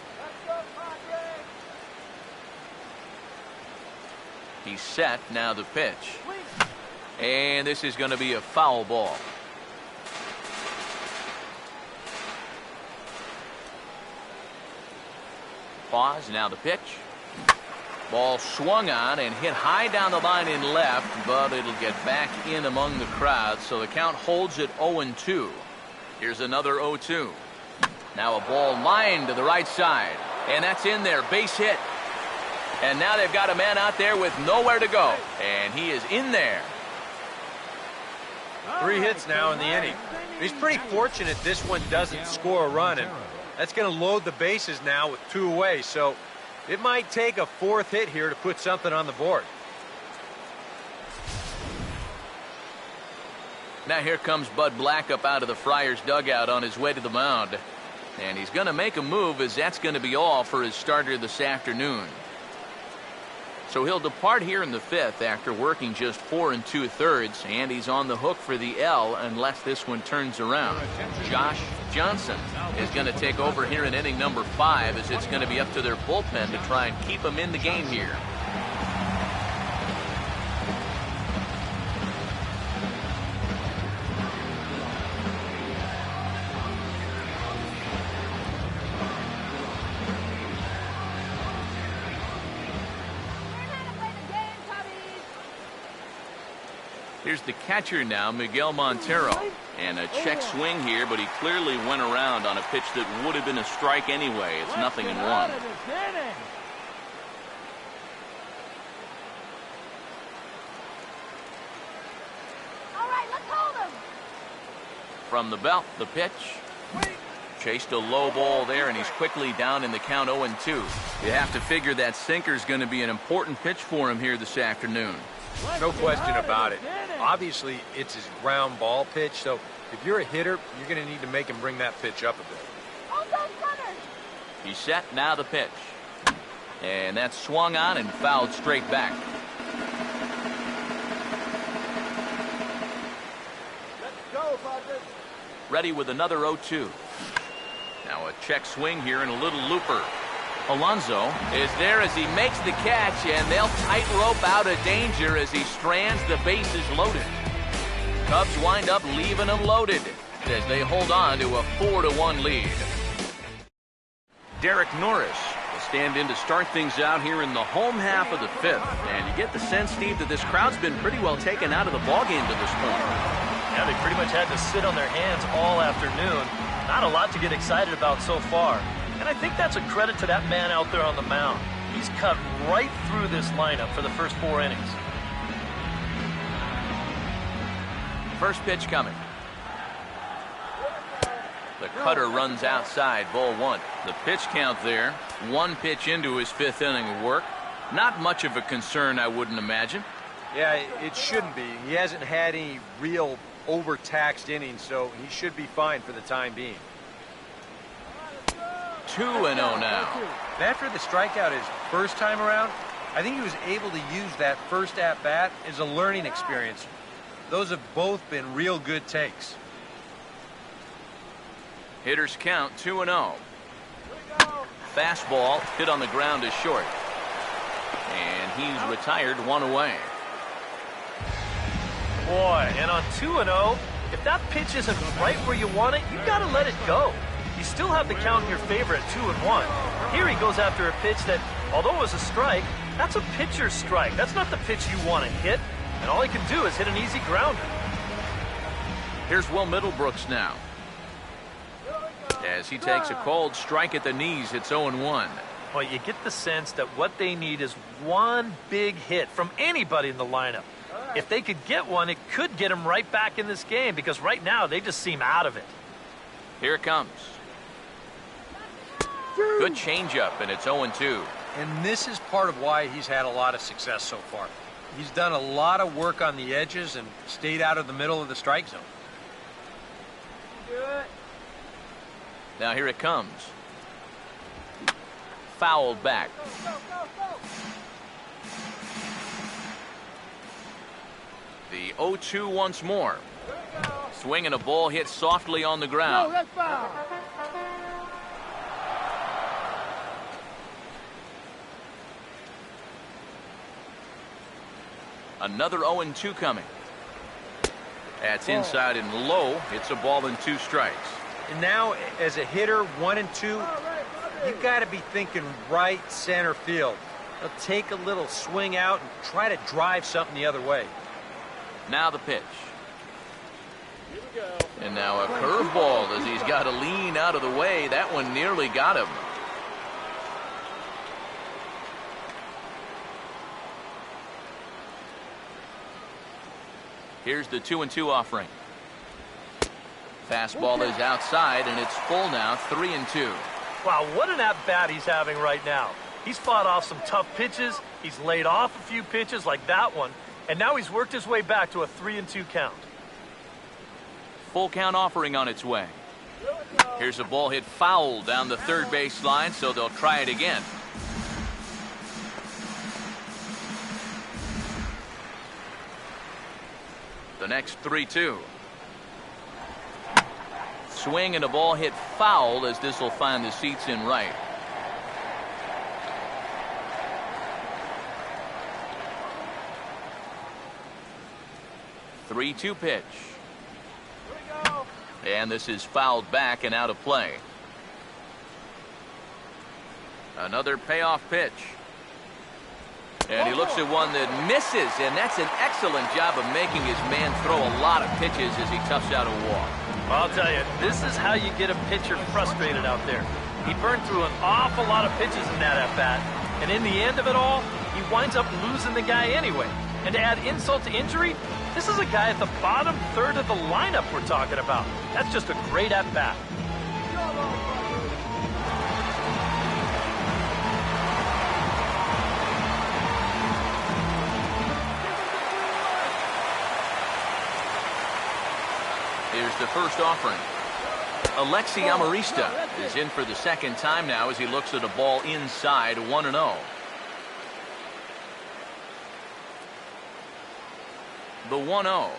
He's set. Now the pitch. And this is going to be a foul ball. Pause. Now the pitch. Ball swung on and hit high down the line in left, but it'll get back in among the crowd, so the count holds at 0-2. Here's another 0-2. Now a ball lined to the right side, and that's in there, base hit. And now they've got a man out there with nowhere to go, and he is in there. 3 hits now in the inning. He's pretty fortunate this one doesn't score a run, and that's going to load the bases now with 2 away, so it might take a 4th hit here to put something on the board. Now here comes Bud Black up out of the Friars dugout on his way to the mound. And he's going to make a move, as that's going to be all for his starter this afternoon. So he'll depart here in the 5th after working just 4 2/3, and he's on the hook for the L unless this one turns around. Josh Johnson is going to take over here in inning number 5, as it's going to be up to their bullpen to try and keep him in the game here. Here's the catcher now, Miguel Montero. And a check swing here, but he clearly went around on a pitch that would have been a strike anyway. It's 0-1. From the belt, the pitch. Chased a low ball there, and he's quickly down in the count 0-2. You have to figure that sinker's going to be an important pitch for him here this afternoon. No question about it. Obviously, it's his ground ball pitch, so if you're a hitter, you're going to need to make him bring that pitch up a bit. He's set, now the pitch. And that's swung on and fouled straight back. Let's go, Padres. Ready with another 0-2. Now a check swing here and a little looper. Alonso is there as he makes the catch, and they'll tightrope out of danger as he strands the bases loaded. Cubs wind up leaving them loaded as they hold on to a 4-1 lead. Derek Norris will stand in to start things out here in the home half of the fifth. And you get the sense, Steve, that this crowd's been pretty well taken out of the ballgame to this point. Yeah, they pretty much had to sit on their hands all afternoon. Not a lot to get excited about so far. And I think that's a credit to that man out there on the mound. He's cut right through this lineup for the first 4 innings. First pitch coming. The cutter runs outside, ball 1. The pitch count there, 1 pitch into his 5th inning of work. Not much of a concern, I wouldn't imagine. Yeah, it shouldn't be. He hasn't had any real overtaxed innings, so he should be fine for the time being. 2-0 now. And after the strikeout his first time around, I think he was able to use that first at-bat as a learning experience. Those have both been real good takes. Hitters count 2-0. Fastball hit on the ground is short. And he's retired, 1 away. Boy, and on 2-0, if that pitch isn't right where you want it, you got to let it go. You still have the count in your favor at 2-1. Here he goes after a pitch that, although it was a strike, that's a pitcher's strike. That's not the pitch you want to hit. And all he can do is hit an easy grounder. Here's Will Middlebrooks now. As he takes a cold strike at the knees, it's 0-1. Well, you get the sense that what they need is one big hit from anybody in the lineup. If they could get one, it could get them right back in this game, because right now they just seem out of it. Here it comes. Good changeup, and it's 0-2. And this is part of why he's had a lot of success so far. He's done a lot of work on the edges and stayed out of the middle of the strike zone. Now here it comes. Fouled back. The 0-2 once more. Swing and a ball hit softly on the ground. That's foul. Another 0-2 coming. That's inside and low. It's a ball and 2 strikes. And now, as a hitter, 1 and 2, you've got to be thinking right center field. He'll take a little swing out and try to drive something the other way. Now the pitch. And now a curveball as he's got to lean out of the way. That one nearly got him. Here's the 2-2 offering. Fastball is outside, and it's full now, 3-2. Wow, what an at-bat he's having right now. He's fought off some tough pitches. He's laid off a few pitches like that one. And now he's worked his way back to a 3-2 count. Full count offering on its way. Here's a ball hit foul down the third base line, so they'll try it again. The next 3-2. Swing and a ball hit foul as this will find the seats in right. The 3-2 pitch. And this is fouled back and out of play. Another payoff pitch. And he looks at one that misses, and that's an excellent job of making his man throw a lot of pitches as he toughs out a walk. I'll tell you, this is how you get a pitcher frustrated out there. He burned through an awful lot of pitches in that at-bat, and in the end of it all, he winds up losing the guy anyway. And to add insult to injury, this is a guy at the bottom third of the lineup we're talking about. That's just a great at-bat. Here's the first offering. Alexi Amarista is in for the second time now as he looks at a ball inside 1-0. The 1-0.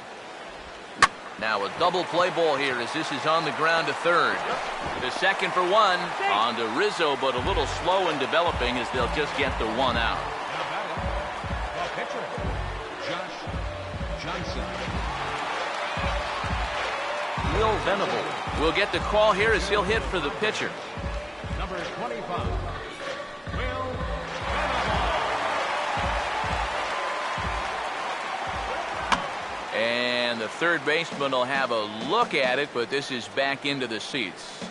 Now a double play ball here as this is on the ground to third. The second for one. On to Rizzo, but a little slow in developing as they'll just get the one out. Now batting, the pitcher, Josh Johnson. Will Venable will get the call here as he'll hit for the pitcher. Number 25, Will And the third baseman will have a look at it, but this is back into the seats.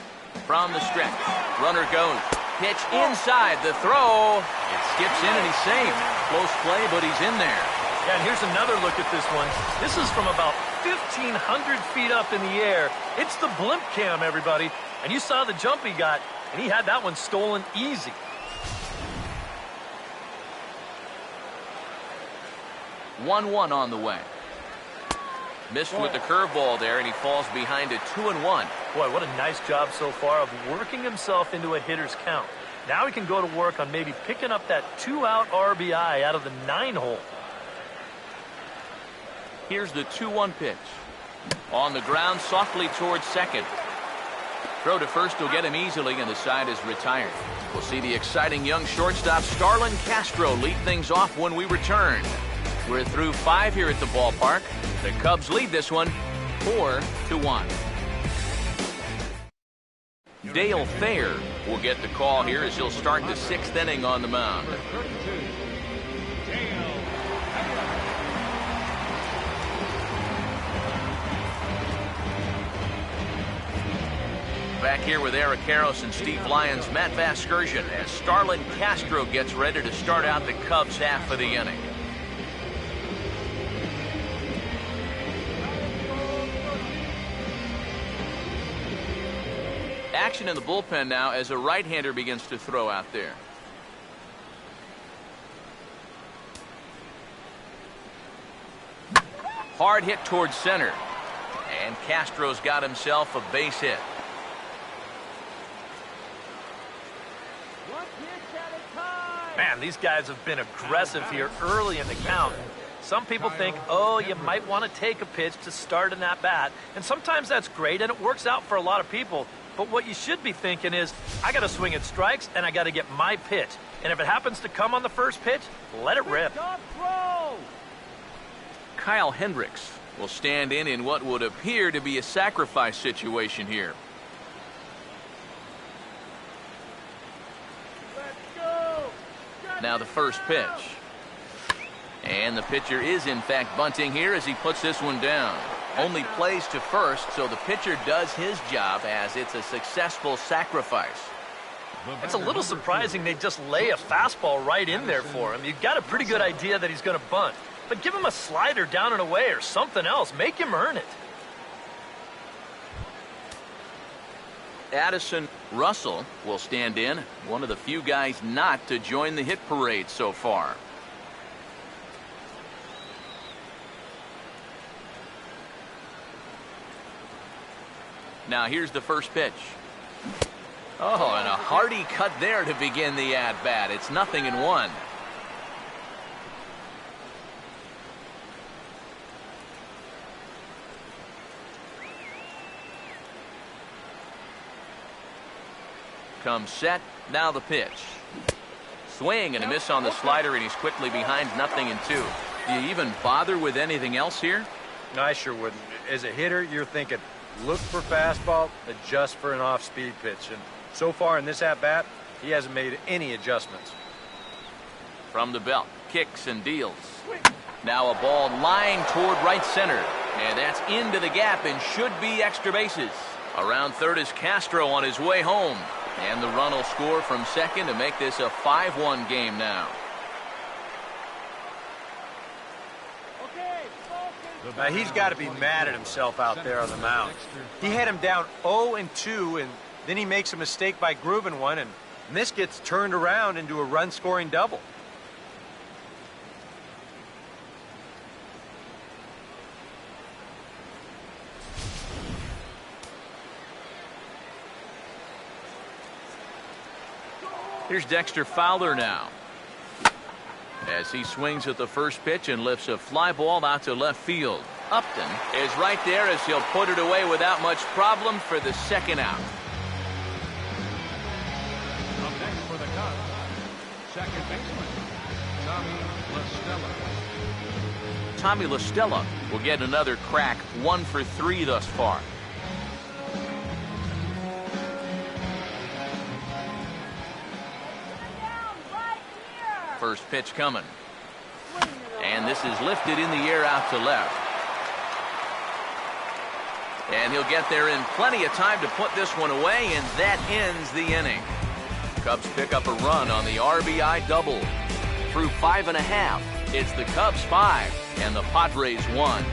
From the stretch, runner goes. Pitch inside, the throw. It skips in and he's safe. Close play, but he's in there. Yeah, and here's another look at this one. This is from about 1,500 feet up in the air. It's the blimp cam, everybody. And you saw the jump he got, and he had that one stolen easy. One on the way. Missed with the curveball there, and he falls behind a 2-1. Boy, what a nice job so far of working himself into a hitter's count. Now he can go to work on maybe picking up that 2-out RBI out of the 9-hole. Here's the 2-1 pitch. On the ground, softly towards second. Throw to first will get him easily, and the side is retired. We'll see the exciting young shortstop Starlin Castro lead things off when we return. We're through 5 here at the ballpark. The Cubs lead this one 4-1. Dale Thayer will get the call here as he'll start the 6th inning on the mound. Back here with Eric Karros and Steve Lyons, Matt Vasgersian, as Starlin Castro gets ready to start out the Cubs half of the inning. Action in the bullpen now as a right-hander begins to throw out there. Hard hit towards center. And Castro's got himself a base hit. Man, these guys have been aggressive here early in the count. Some people think, oh, you might want to take a pitch to start in that bat. And sometimes that's great, and it works out for a lot of people. But what you should be thinking is, I got to swing at strikes, and I got to get my pitch. And if it happens to come on the first pitch, let it rip. Kyle Hendricks will stand in what would appear to be a sacrifice situation here. Now the first pitch. And the pitcher is in fact bunting here as he puts this one down. Only plays to first, so the pitcher does his job as it's a successful sacrifice. It's a little surprising they just lay a fastball right in there for him. You've got a pretty good idea that he's going to bunt. But give him a slider down and away or something else. Make him earn it. Addison Russell will stand in, one of the few guys not to join the hit parade so far. Now here's the first pitch. Oh, and a hearty cut there to begin the at-bat. It's 0-1. Comes set. Now the pitch. Swing and a miss on the slider, and he's quickly behind 0-2. Do you even bother with anything else here? No, I sure wouldn't. As a hitter, you're thinking, look for fastball, adjust for an off-speed pitch. And so far in this at-bat, he hasn't made any adjustments. From the belt, kicks and deals. Now a ball lined toward right center. And that's into the gap and should be extra bases. Around third is Castro on his way home. And the run will score from second to make this a 5-1 game now. He's got to be mad at himself out there on the mound. He had him down 0-2, and then he makes a mistake by grooving one, and this gets turned around into a run-scoring double. Here's Dexter Fowler now. As he swings at the first pitch and lifts a fly ball out to left field. Upton is right there as he'll put it away without much problem for the second out. Up next for the Cubs, second baseman, Tommy LaStella. Tommy LaStella will get another crack, 1 for 3 thus far. First pitch coming. And this is lifted in the air out to left. And he'll get there in plenty of time to put this one away, and that ends the inning. Cubs pick up a run on the RBI double. Through 5.5, it's the Cubs 5 and the Padres 1.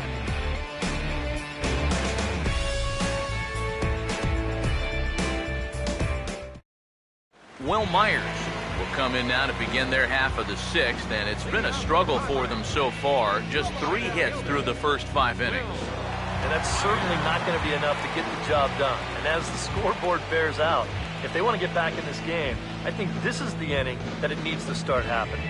Will Myers will come in now to begin their half of the 6th, and it's been a struggle for them so far. Just 3 hits through the first 5 innings. And that's certainly not going to be enough to get the job done. And as the scoreboard bears out, if they want to get back in this game, I think this is the inning that it needs to start happening.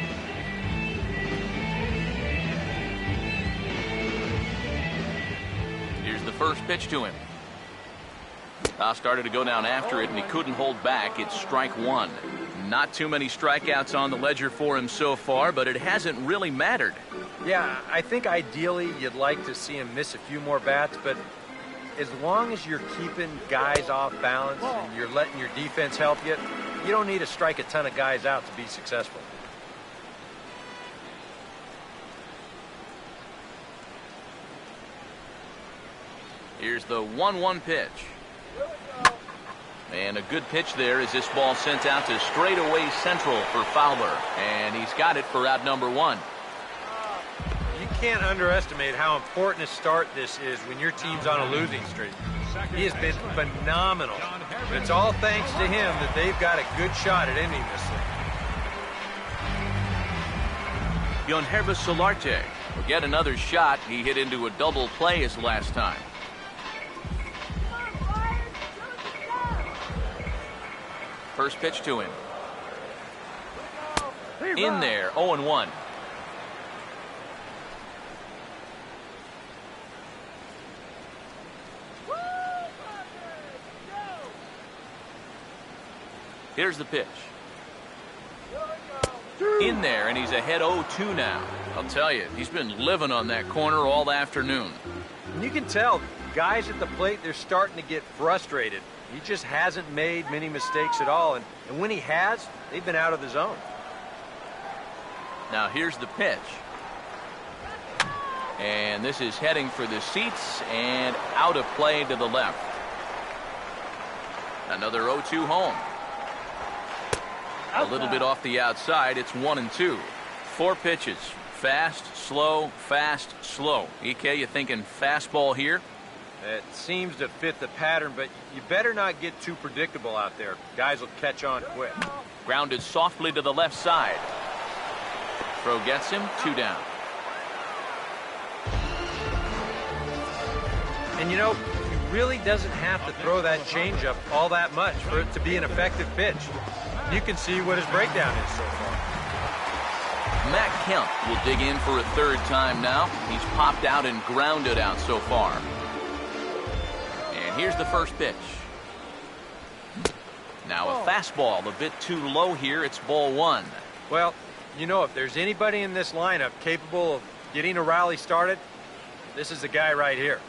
Here's the first pitch to him. Started to go down after it, and he couldn't hold back. It's strike 1. Not too many strikeouts on the ledger for him so far, but it hasn't really mattered. Yeah, I think ideally you'd like to see him miss a few more bats, but as long as you're keeping guys off balance and you're letting your defense help you, you don't need to strike a ton of guys out to be successful. Here's the 1-1 pitch. And a good pitch there as this ball sent out to straightaway central for Fowler. And he's got it for out number 1. You can't underestimate how important a start this is when your team's on a losing streak. He has been phenomenal. But it's all thanks to him that they've got a good shot at ending this thing. Yonhervis Solarte will get another shot. He hit into a double play his last time. First pitch to him. In there, 0-1. Here's the pitch. In there, and he's ahead 0-2 now. I'll tell you, he's been living on that corner all afternoon. And you can tell, guys at the plate, they're starting to get frustrated. He just hasn't made many mistakes at all, and when he has, they've been out of the zone. Now here's the pitch. And this is heading for the seats and out of play to the left. Another 0-2 home. A little bit off the outside. It's 1-2. 4 pitches. Fast, slow, fast, slow. EK, you thinking fastball here? It seems to fit the pattern, but you better not get too predictable out there. Guys will catch on quick. Grounded softly to the left side. Throw gets him, 2 down. And you know, he really doesn't have to throw that changeup all that much for it to be an effective pitch. You can see what his breakdown is so far. Matt Kemp will dig in for a 3rd time now. He's popped out and grounded out so far. And here's the first pitch. Now a fastball a bit too low here. It's ball 1. Well, you know, if there's anybody in this lineup capable of getting a rally started, this is the guy right here.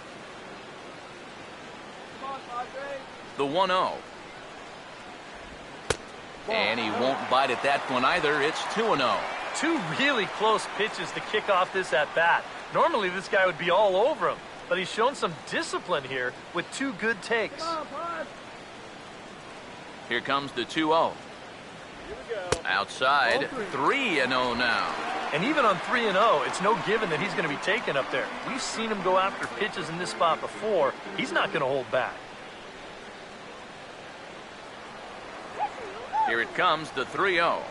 The 1-0. And he won't bite at that one either. It's 2-0. Two really close pitches to kick off this at-bat. Normally this guy would be all over him, but he's shown some discipline here with two good takes. Here comes the 2-0. Outside, 3-0 now. And even on 3-0, it's no given that he's going to be taken up there. We've seen him go after pitches in this spot before. He's not going to hold back. Here it comes, the 3-0.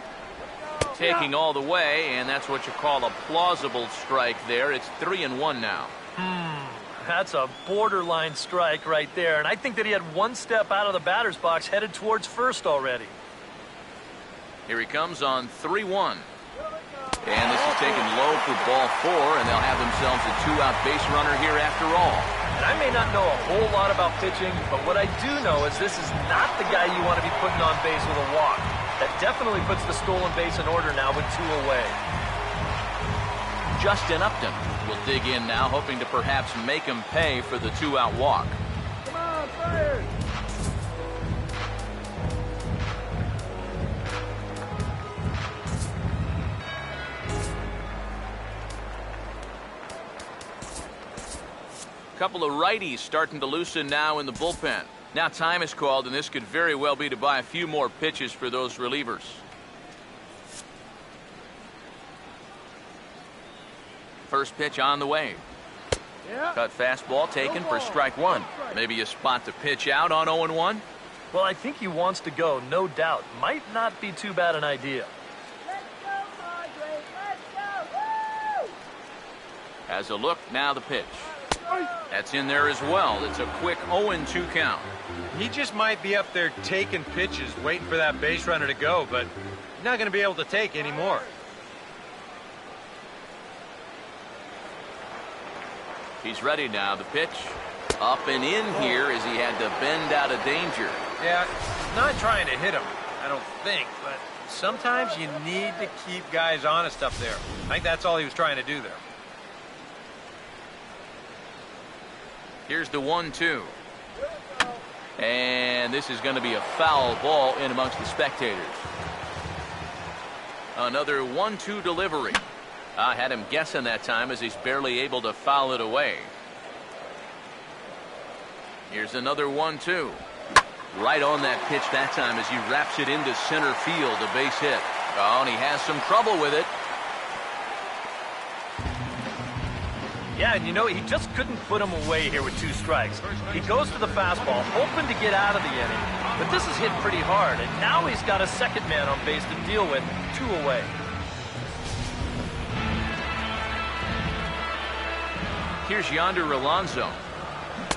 Taking all the way, and that's what you call a plausible strike there. It's 3-1 now. That's a borderline strike right there. And I think that he had one step out of the batter's box headed towards first already. Here he comes on 3-1. And this is taken low for ball 4, and they'll have themselves a 2-out base runner here after all. And I may not know a whole lot about pitching, but what I do know is this is not the guy you want to be putting on base with a walk. That definitely puts the stolen base in order now with 2 away. Justin Upton will dig in now, hoping to perhaps make him pay for the 2-out walk. Come on, fire! Couple of righties starting to loosen now in the bullpen. Now time is called, and this could very well be to buy a few more pitches for those relievers. First pitch on the way. Cut fastball taken for strike 1. Maybe a spot to pitch out on 0-1. Well, I think he wants to go, no doubt. Might not be too bad an idea. Let's go, Padres! Let's go! Woo! As a look, now the pitch. That's in there as well. It's a quick 0-2 count. He just might be up there taking pitches, waiting for that base runner to go, but he's not going to be able to take anymore. He's ready now. The pitch up and in here as he had to bend out of danger. Yeah, he's not trying to hit him, I don't think, but sometimes you need to keep guys honest up there. I think that's all he was trying to do there. Here's the 1-2. And this is going to be a foul ball in amongst the spectators. Another 1-2 delivery. I had him guessing that time as he's barely able to foul it away. Here's another 1-2. Right on that pitch that time as he wraps it into center field, a base hit. Oh, and he has some trouble with it. Yeah, and you know, he just couldn't put him away here with 2 strikes. He goes to the fastball, hoping to get out of the inning, but this is hit pretty hard, and now he's got a second man on base to deal with, 2 away. Here's Yonder Alonso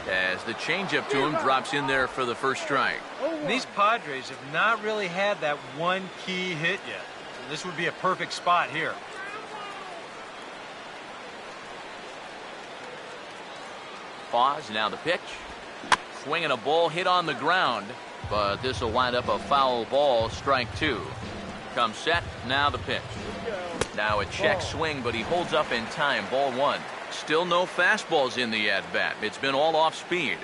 as the changeup to him drops in there for the first strike. These Padres have not really had that one key hit yet. So this would be a perfect spot here. Pause, now the pitch. Swinging a ball hit on the ground, but this will wind up a foul ball, strike 2. Comes set, now the pitch. Now a check swing, but he holds up in time, ball 1. Still no fastballs in the at-bat. It's been all off speed.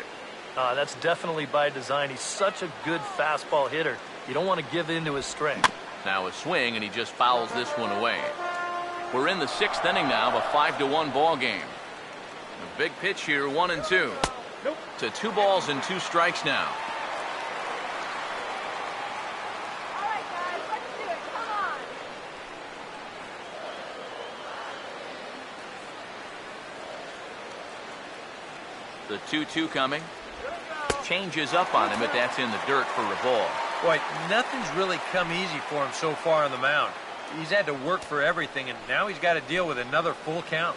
That's definitely by design. He's such a good fastball hitter. You don't want to give in to his strength. Now a swing, and he just fouls this one away. We're in the 6th inning now of a 5-1 ball game. A big pitch here, 1-2. To 2 balls and 2 strikes now. All right, guys, let's do it. Come on. The 2-2 coming. Changes up on him, but that's in the dirt for a ball. Boy, nothing's really come easy for him so far on the mound. He's had to work for everything, and now he's got to deal with another full count.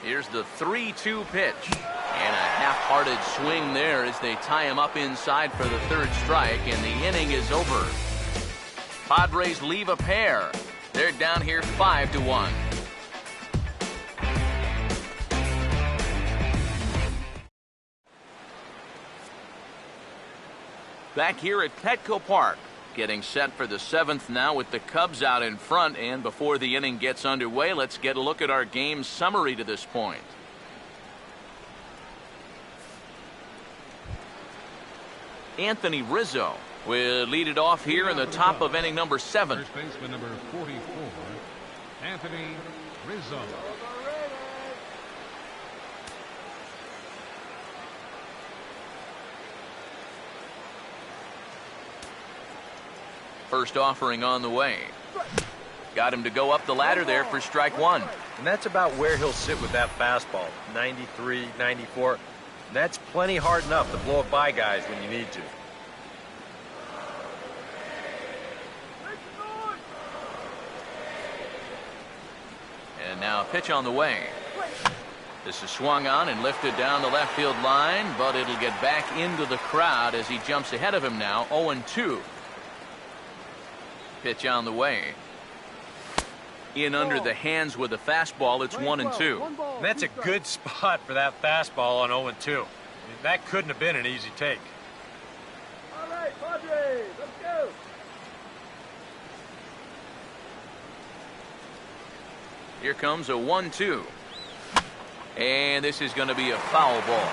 Here's the 3-2 pitch. And a half-hearted swing there as they tie him up inside for the 3rd strike, and the inning is over. Padres leave a pair. They're down here 5-1. Back here at Petco Park, getting set for the 7th now with the Cubs out in front. And before the inning gets underway, let's get a look at our game summary to this point. Anthony Rizzo will lead it off here in the top of inning number 7. First baseman number 44, Anthony Rizzo. First offering on the way. Got him to go up the ladder there for strike 1. And that's about where he'll sit with that fastball, 93, 94. And that's plenty hard enough to blow it by guys when you need to. And now a pitch on the way. This is swung on and lifted down the left field line, but it'll get back into the crowd as he jumps ahead of him now, 0-2. Pitch on the way. In under the hands with a fastball, it's 1-2. And that's a good spot for that fastball on 0-2. I mean, that couldn't have been an easy take. All right, Padres, let's go. Here comes a 1-2. And this is going to be a foul ball.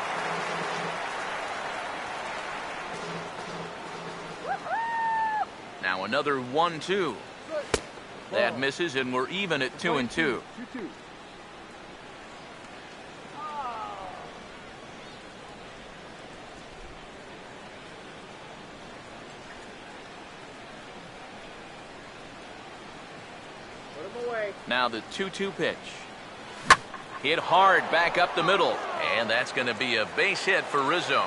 Now another 1-2. That misses, and we're even at 2-2. Now the 2-2 pitch. Hit hard back up the middle, and that's going to be a base hit for Rizzo.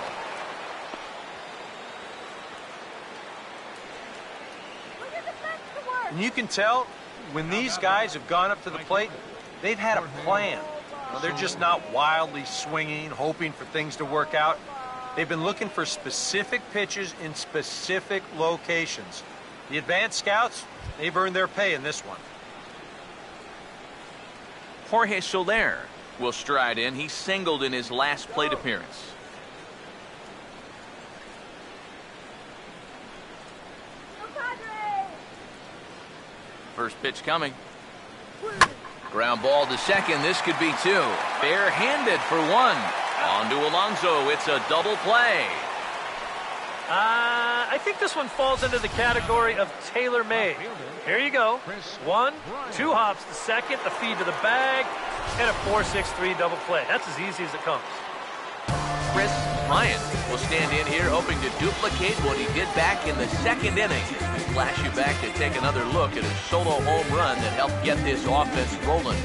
And you can tell when these guys have gone up to the plate, they've had a plan. Now, they're just not wildly swinging, hoping for things to work out. They've been looking for specific pitches in specific locations. The advanced scouts, they've earned their pay in this one. Jorge Soler will stride in. He singled in his last plate appearance. First pitch coming. Ground ball to second. This could be 2. Bare-handed for 1. On to Alonso. It's a double play. I think this one falls into the category of tailor-made. Here you go. 1, 2 hops to second, a feed to the bag, and a 4-6-3 double play. That's as easy as it comes. Chris Bryant will stand in here hoping to duplicate what he did back in the 2nd inning. Flash you back to take another look at a solo home run that helped get this offense rolling.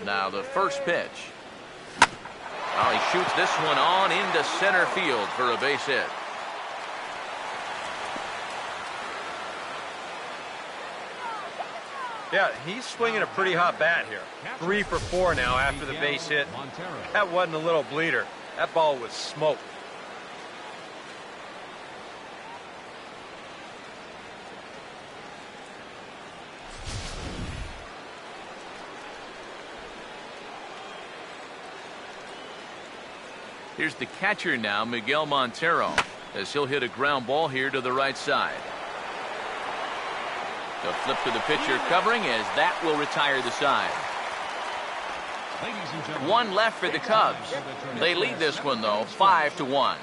Now the first pitch. Well, he shoots this one on into center field for a base hit. Yeah, he's swinging a pretty hot bat here. 3 for 4 now after the base hit. That wasn't a little bleeder. That ball was smoked. Here's the catcher now, Miguel Montero, as he'll hit a ground ball here to the right side. The flip to the pitcher covering as that will retire the side. 1 left for the Cubs. They lead this one, though, 5-1.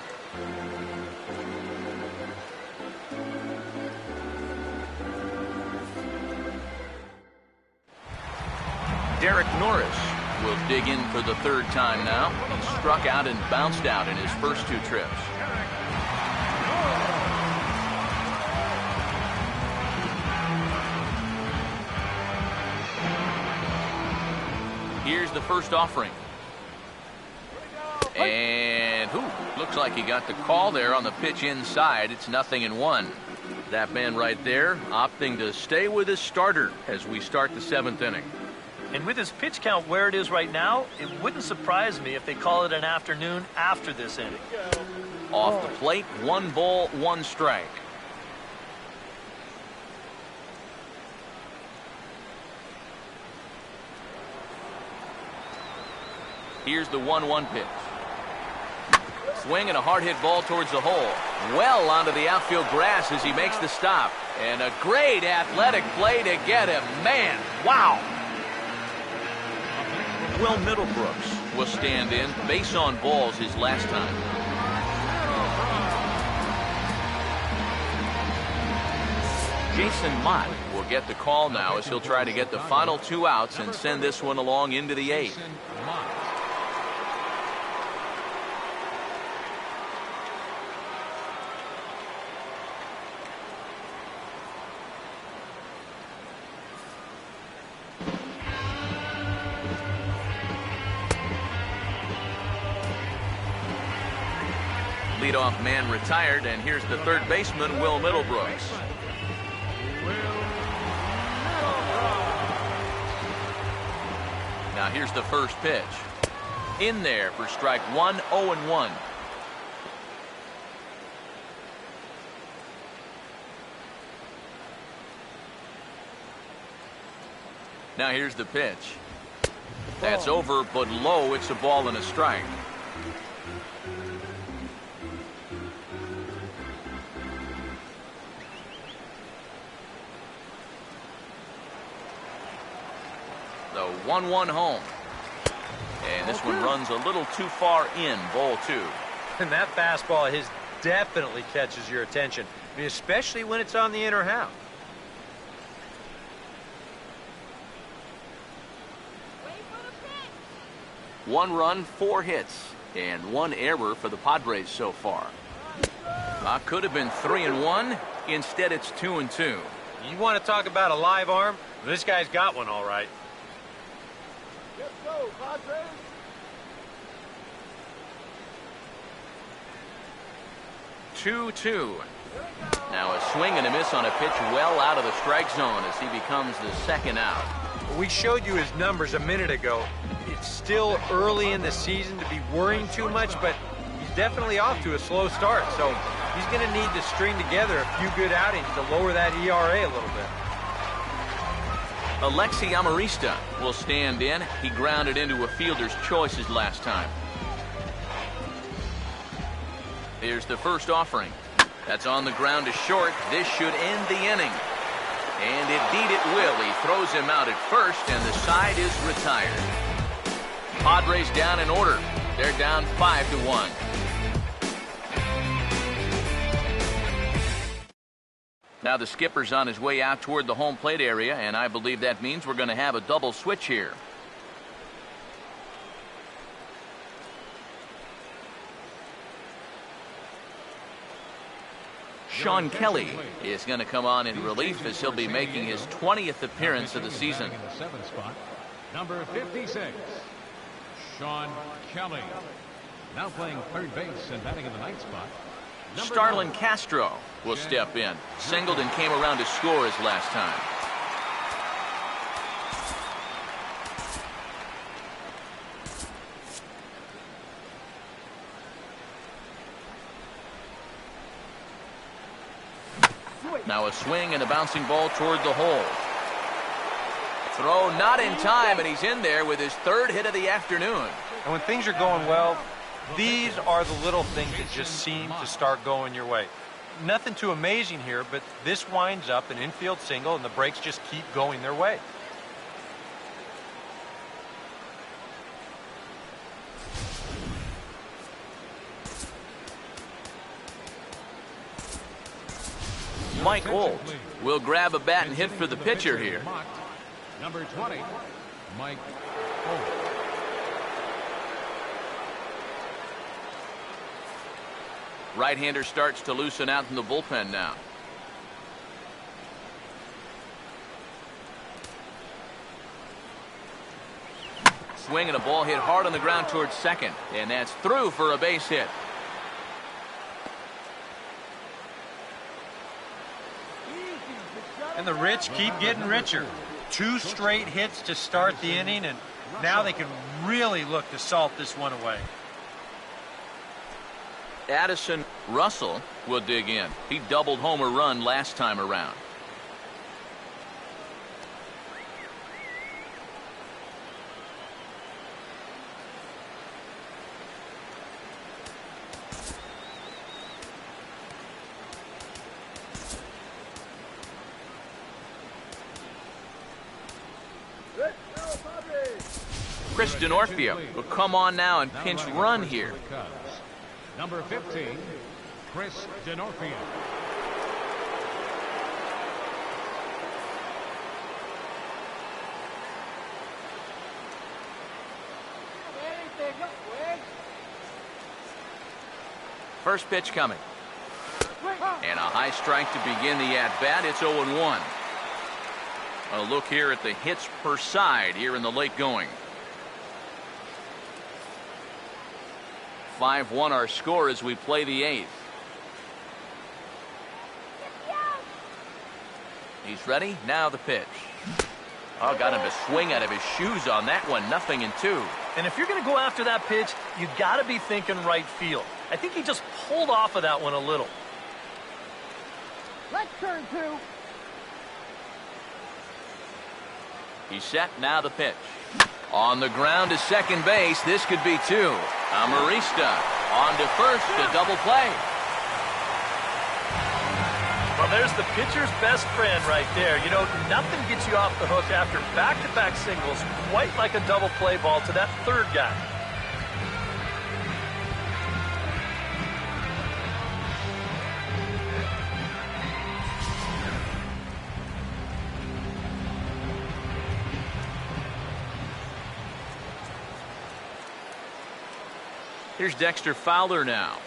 Derek Norris will dig in for the 3rd time now. He struck out and bounced out in his first 2 trips. Here's the first offering. And looks like he got the call there on the pitch inside. It's 0-1. That man right there opting to stay with his starter as we start the 7th inning. And with his pitch count where it is right now, it wouldn't surprise me if they call it an afternoon after this inning. Off the plate, 1 ball, 1 strike. Here's the 1-1 pitch. swing and a hard hit ball towards the hole. Well onto the outfield grass as he makes the stop. And a great athletic play to get him. Man, wow. Will Middlebrooks will stand in. Base on balls his last time. Jason Mott will get the call now as he'll try to get the final 2 outs and send this one along into the 8th. Leadoff man retired, and here's the third baseman, Will Middlebrooks. Now here's the first pitch. In there for strike 1, 0-1. Now here's the pitch. That's over, but low. It's a ball and a strike. The 1-1 home. And this one runs a little too far in, ball 2. And that fastball of his definitely catches your attention, I mean, especially when it's on the inner half. One run, 4 hits, and 1 error for the Padres so far. Could have been 3-1. Instead, it's 2-2. You want to talk about a live arm? This guy's got one all right. Let's go, Padres. 2-2. Now a swing and a miss on a pitch well out of the strike zone as he becomes the second out. We showed you his numbers a minute ago. It's still early in the season to be worrying too much, but he's definitely off to a slow start, so he's going to need to string together a few good outings to lower that ERA a little bit. Alexi Amarista will stand in. He grounded into a fielder's choice his last time. Here's the first offering. That's on the ground to short. This should end the inning. And indeed it will. He throws him out at first, and the side is retired. Padres down in order. They're down 5-1. Now the skipper's on his way out toward the home plate area, and I believe that means we're going to have a double switch here. Sean Kelly is going to come on in relief as he'll be making his 20th appearance of the season. In the 7th spot, number 56, Sean Kelly. Now playing third base and batting in the 9th spot. Starlin Castro will step in. Singled and came around to score his last time. Now a swing and a bouncing ball toward the hole. Throw not in time, and he's in there with his 3rd hit of the afternoon. And when things are going well, these are the little things that just seem to start going your way. Nothing too amazing here, but this winds up an infield single, and the breaks just keep going their way. Mike Olt will grab a bat and hit for the pitcher here. Number 20, Mike Olt. Right-hander starts to loosen out in the bullpen now. Swing and a ball hit hard on the ground towards second, and that's through for a base hit. And the rich keep getting richer. 2 straight hits to start the inning, and now they can really look to salt this one away. Addison Russell will dig in. He doubled home a run last time around. Chris Denorfia will come on now and pinch run here. Number 15, Chris Denorfia. First pitch coming. And a high strike to begin the at-bat. It's 0-1. A look here at the hits per side here in the late going. 5-1 our score as we play the 8th. He's ready. Now the pitch. Oh, got him to swing out of his shoes on that one. 0-2. And if you're going to go after that pitch, you got to be thinking right field. I think he just pulled off of that one a little. Let's turn 2. He's set. Now the pitch. On the ground to second base. This could be 2. Amarista on to first to double play. Well, there's the pitcher's best friend right there. You know, nothing gets you off the hook after back-to-back singles, quite like a double play ball to that third guy. Here's Dexter Fowler now.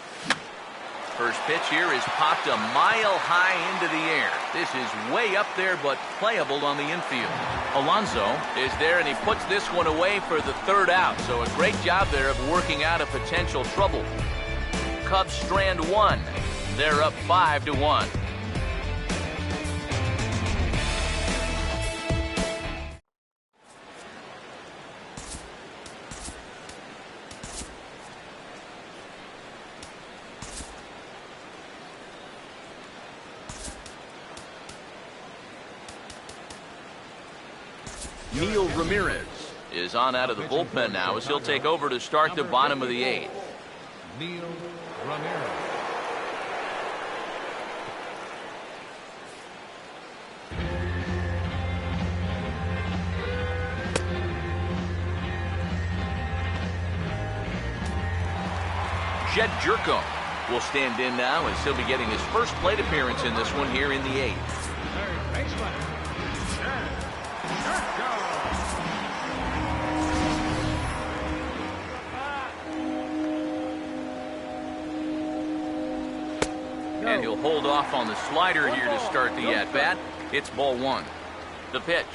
First pitch here is popped a mile high into the air. This is way up there, but playable on the infield. Alonso is there, and he puts this one away for the third out. So a great job there of working out a potential trouble. Cubs strand 1. They're up 5-1. Neil Ramirez is on out of the bullpen now as he'll take over to start the bottom of the 8th. Neil Ramirez. Jed Jerko will stand in now as he'll be getting his first plate appearance in this one here in the 8th. Third baseman, Jed Jerko. And he'll hold off on the slider here to start the at-bat. It's ball 1. The pitch.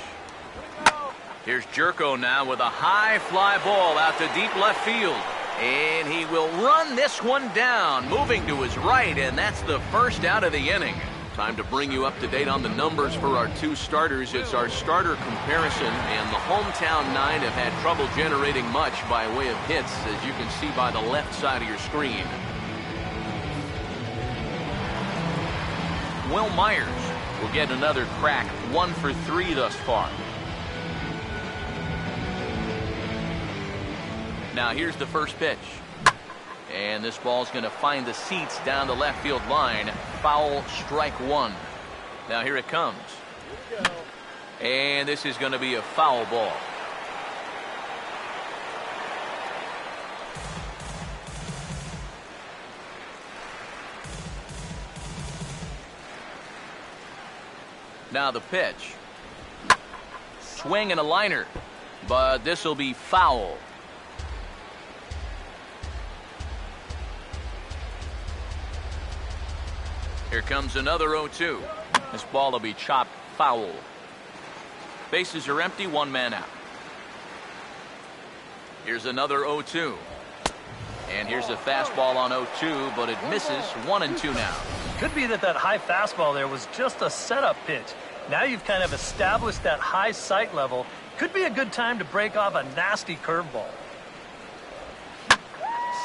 Here's Jerko now with a high fly ball out to deep left field. And he will run this one down, moving to his right, and that's the first out of the inning. Time to bring you up to date on the numbers for our 2 starters. It's our starter comparison, and the hometown 9 have had trouble generating much by way of hits, as you can see by the left side of your screen. Will Myers will get another crack, 1 for 3 thus far. Now here's the first pitch. And this ball's going to find the seats down the left field line. Foul, strike 1. Now here it comes. And this is going to be a foul ball. Now the pitch. Swing and a liner. But this will be foul. Here comes another 0-2. This ball will be chopped foul. Bases are empty, 1 man out. Here's another 0-2. And here's a fastball on 0-2, but it misses. 1-2 now. Could be that high fastball there was just a setup pitch. Now you've kind of established that high sight level. Could be a good time to break off a nasty curveball.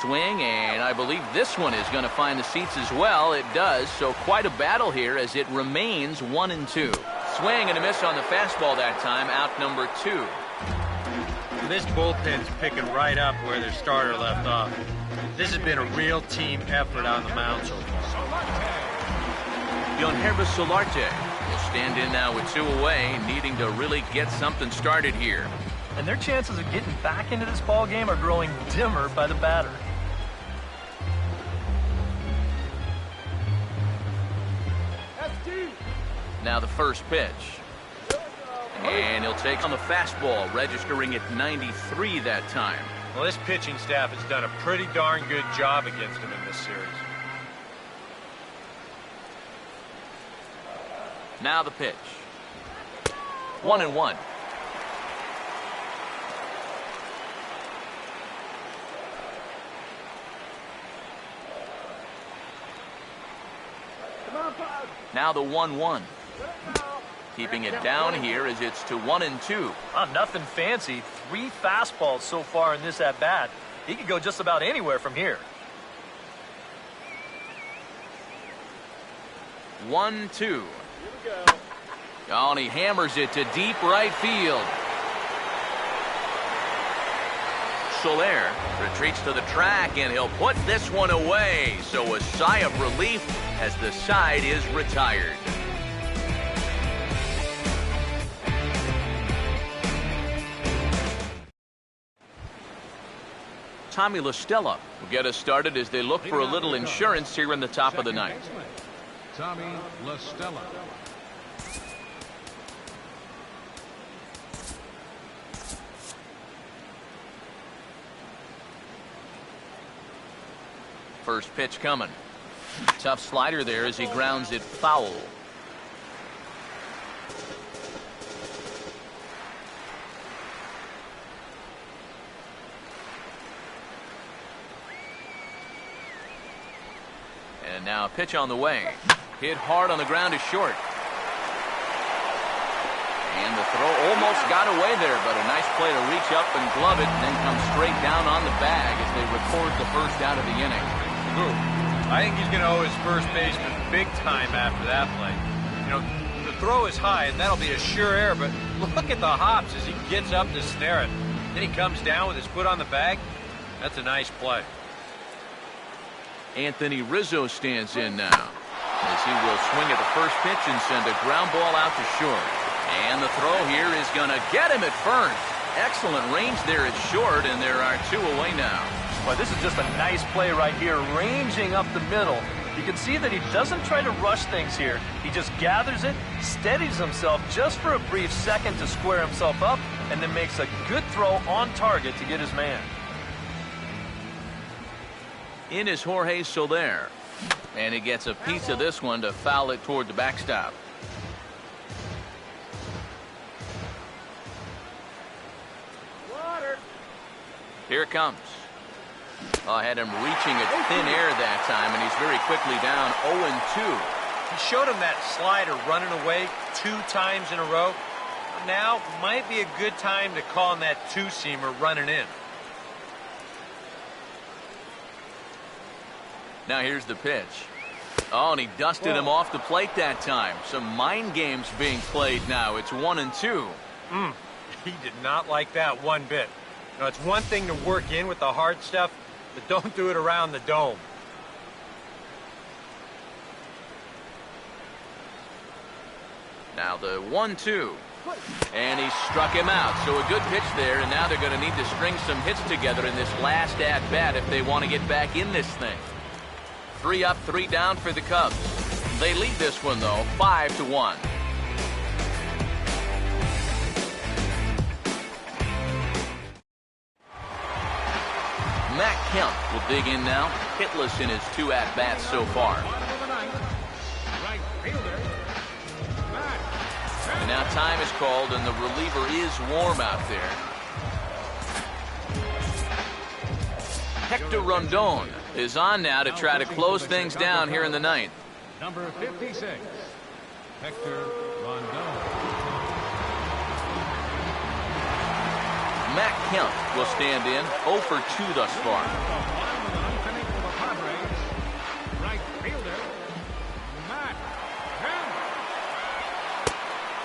Swing, and I believe this one is going to find the seats as well. It does, so quite a battle here as it remains 1-2. Swing and a miss on the fastball that time, out number 2. This bullpen's picking right up where their starter left off. This has been a real team effort on the mound so far. Yonhervis Solarte will stand in now with 2 away, needing to really get something started here. and their chances of getting back into this ball game are growing dimmer by the batter. Now the first pitch. And he'll take on the fastball, registering at 93 that time. Well, this pitching staff has done a pretty darn good job against him in this series. Now the pitch. 1-1. Now the 1-1. Keeping it down here as it's to 1-2. Nothing fancy. 3 fastballs so far in this at-bat. He could go just about anywhere from here. 1-2. Oh, and he hammers it to deep right field. Soler retreats to the track, and he'll put this one away. So a sigh of relief as the side is retired. Tommy La Stella will get us started as they look for a little insurance here in the top of the ninth. Tommy La Stella. First pitch coming. Tough slider there as he grounds it foul. And now a pitch on the way. Hit hard on the ground is short. And the throw almost got away there, but a nice play to reach up and glove it and then come straight down on the bag as they record the first out of the inning. I think he's going to owe his first baseman big time after that play. You know, the throw is high, and that'll be a sure error, but look at the hops as he gets up to snare it. Then he comes down with his foot on the bag. That's a nice play. Anthony Rizzo stands in now as he will swing at the first pitch and send a ground ball out to short. And the throw here is going to get him at first. Excellent range there at short, and there are 2 away now. Boy, this is just a nice play right here, ranging up the middle. You can see that he doesn't try to rush things here. He just gathers it, steadies himself just for a brief second to square himself up, and then makes a good throw on target to get his man. In is Jorge Soler, and he gets a piece of this one to foul it toward the backstop. Here it comes. Oh, I had him reaching at thin air that time, and he's very quickly down 0-2. He showed him that slider running away 2 times in a row. Now might be a good time to call on that 2-seamer running in. Now here's the pitch. Oh, and he dusted him off the plate that time. Some mind games being played now. It's 1-2. He did not like that one bit. You know, it's one thing to work in with the hard stuff, but don't do it around the dome. Now the 1-2. And he struck him out. So a good pitch there, and now they're going to need to string some hits together in this last at-bat if they want to get back in this thing. 3 up, 3 down for the Cubs. They lead this one, though, 5-1. Matt Kemp will dig in now, hitless in his 2 at-bats so far. And now time is called, and the reliever is warm out there. Hector Rondon is on now to try to close things down here in the 9th. Number 56, Hector Rondon. Matt Kemp will stand in 0 for 2 thus far. Right fielder, Matt Kemp.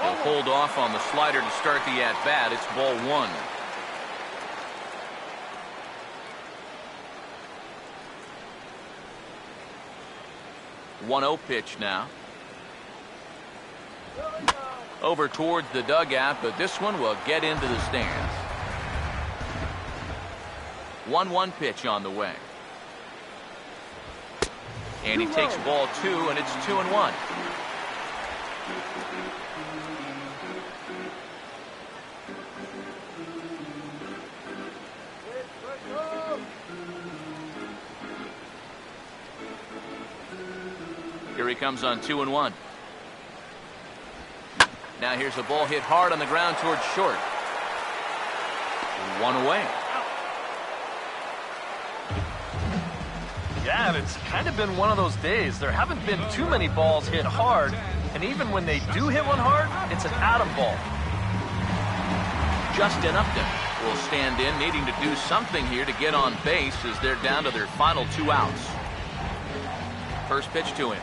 He'll hold off on the slider to start the at-bat. It's ball 1. One 0 pitch now. Over towards the dugout, but this one will get into the stands. 1-1 pitch on the way. And he takes ball 2, and it's 2-1. Here he comes on 2-1. Now here's a ball hit hard on the ground towards short. 1 away. Yeah, and it's kind of been one of those days. There haven't been too many balls hit hard, and even when they do hit one hard, it's an atom ball. Justin Upton will stand in, needing to do something here to get on base as they're down to their final 2 outs. First pitch to him.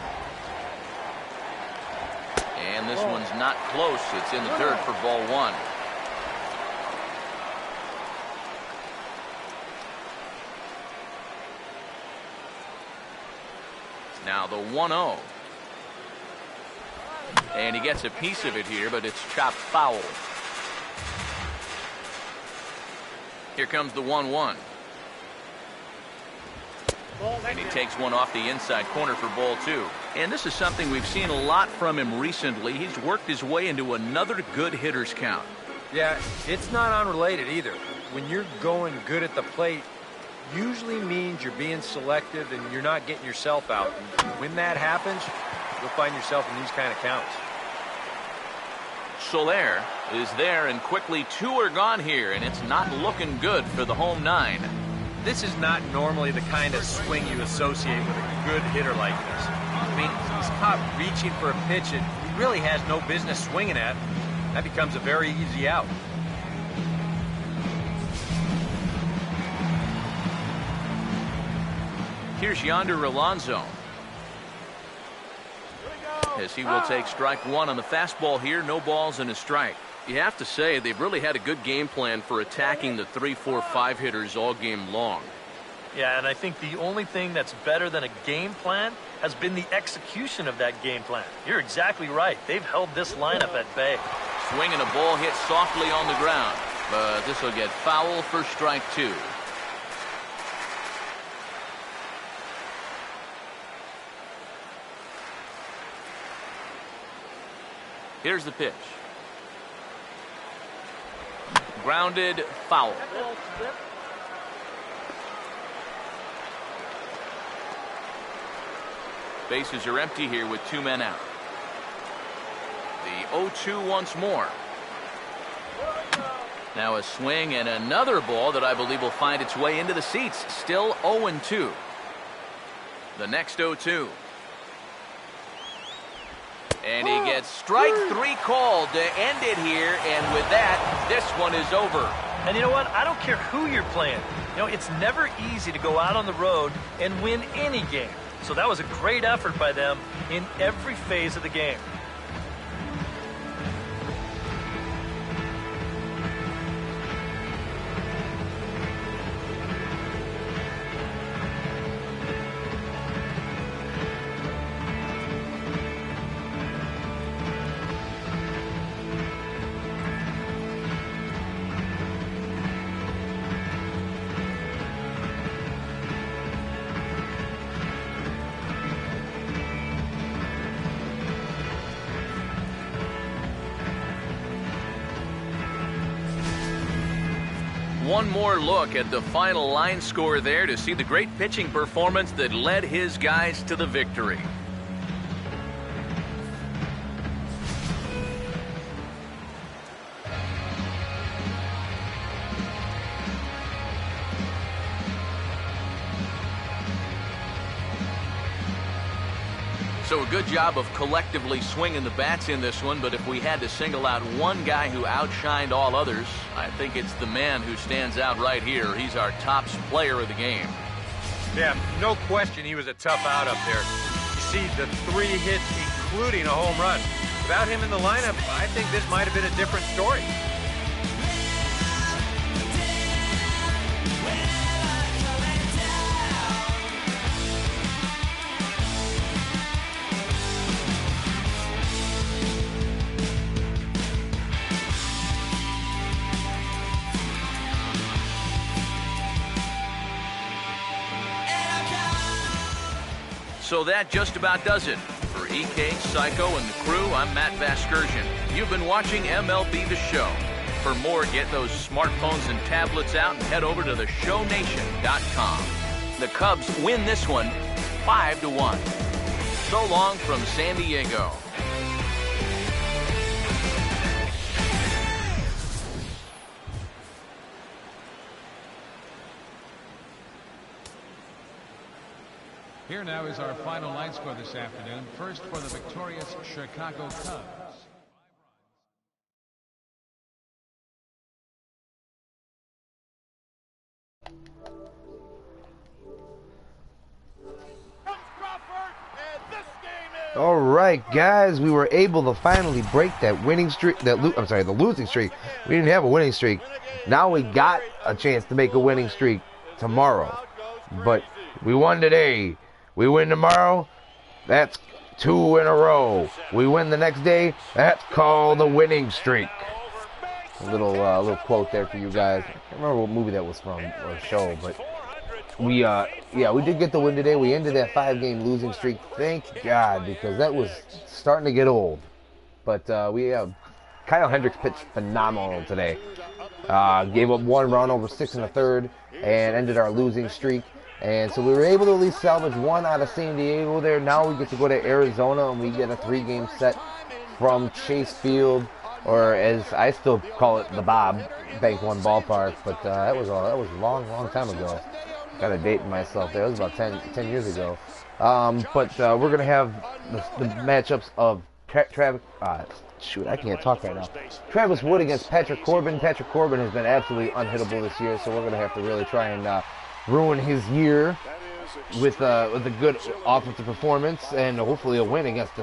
And this one's not close. It's in the dirt for ball 1. Now the 1-0. And he gets a piece of it here, but it's chopped foul. Here comes the 1-1. And he takes one off the inside corner for ball 2. And this is something we've seen a lot from him recently. He's worked his way into another good hitter's count. Yeah, it's not unrelated either. When you're going good at the plate, usually means you're being selective and you're not getting yourself out. And when that happens, you'll find yourself in these kind of counts. Soler is there, and quickly 2 are gone here, and it's not looking good for the home 9. This is not normally the kind of swing you associate with a good hitter like this. I mean, he's caught reaching for a pitch that he really has no business swinging at. That becomes a very easy out. Here's Yonder Alonso, as he will take strike 1 on the fastball here. No balls and a strike. You have to say they've really had a good game plan for attacking the 3, 4, 5 hitters all game long. Yeah, and I think the only thing that's better than a game plan has been the execution of that game plan. You're exactly right. They've held this lineup at bay. Swing and a ball hit softly on the ground, but this will get foul for strike 2. Here's the pitch. Grounded, foul. Bases are empty here with 2 men out. The 0-2 once more. Now a swing and another ball that I believe will find its way into the seats. Still 0-2. The next 0-2. And he gets strike 3 called to end it here, and with that, this one is over. And you know what? I don't care who you're playing. You know, it's never easy to go out on the road and win any game. So that was a great effort by them in every phase of the game. One more look at the final line score there to see the great pitching performance that led his guys to the victory. So a good job of collectively swinging the bats in this one, but if we had to single out one guy who outshined all others, I think it's the man who stands out right here. He's our top player of the game. Yeah, no question he was a tough out up there. You see the 3 hits, including a home run. Without him in the lineup, I think this might have been a different story. So that just about does it. For EK, Psycho, and the crew, I'm Matt Vasgersian. You've been watching MLB The Show. For more, get those smartphones and tablets out and head over to theshownation.com. The Cubs win this one 5-1. So long from San Diego. Here now is our final line score this afternoon. First for the victorious Chicago Cubs. All right, guys, we were able to finally break that winning streak. The losing streak. We didn't have a winning streak. Now we got a chance to make a winning streak tomorrow. But we won today. We win tomorrow. That's 2 in a row. We win the next day. That's called a winning streak. A little quote there for you guys. I can't remember what movie that was from or show, but we did get the win today. We ended that 5-game losing streak. Thank God, because that was starting to get old. But Kyle Hendricks pitched phenomenal today. Gave up 1 run over 6 1/3 and ended our losing streak. And so we were able to at least salvage 1 out of San Diego there. Now we get to go to Arizona and we get a 3-game set from Chase Field, or as I still call it, the Bob Bank One Ballpark. But that was a long time ago. Got to date myself there. It was about 10 years ago. But we're gonna have the matchups of I can't talk right now. Travis Wood against Patrick Corbin. Patrick Corbin has been absolutely unhittable this year, so we're gonna have to really try and ruin his year with a good offensive performance and hopefully a win against the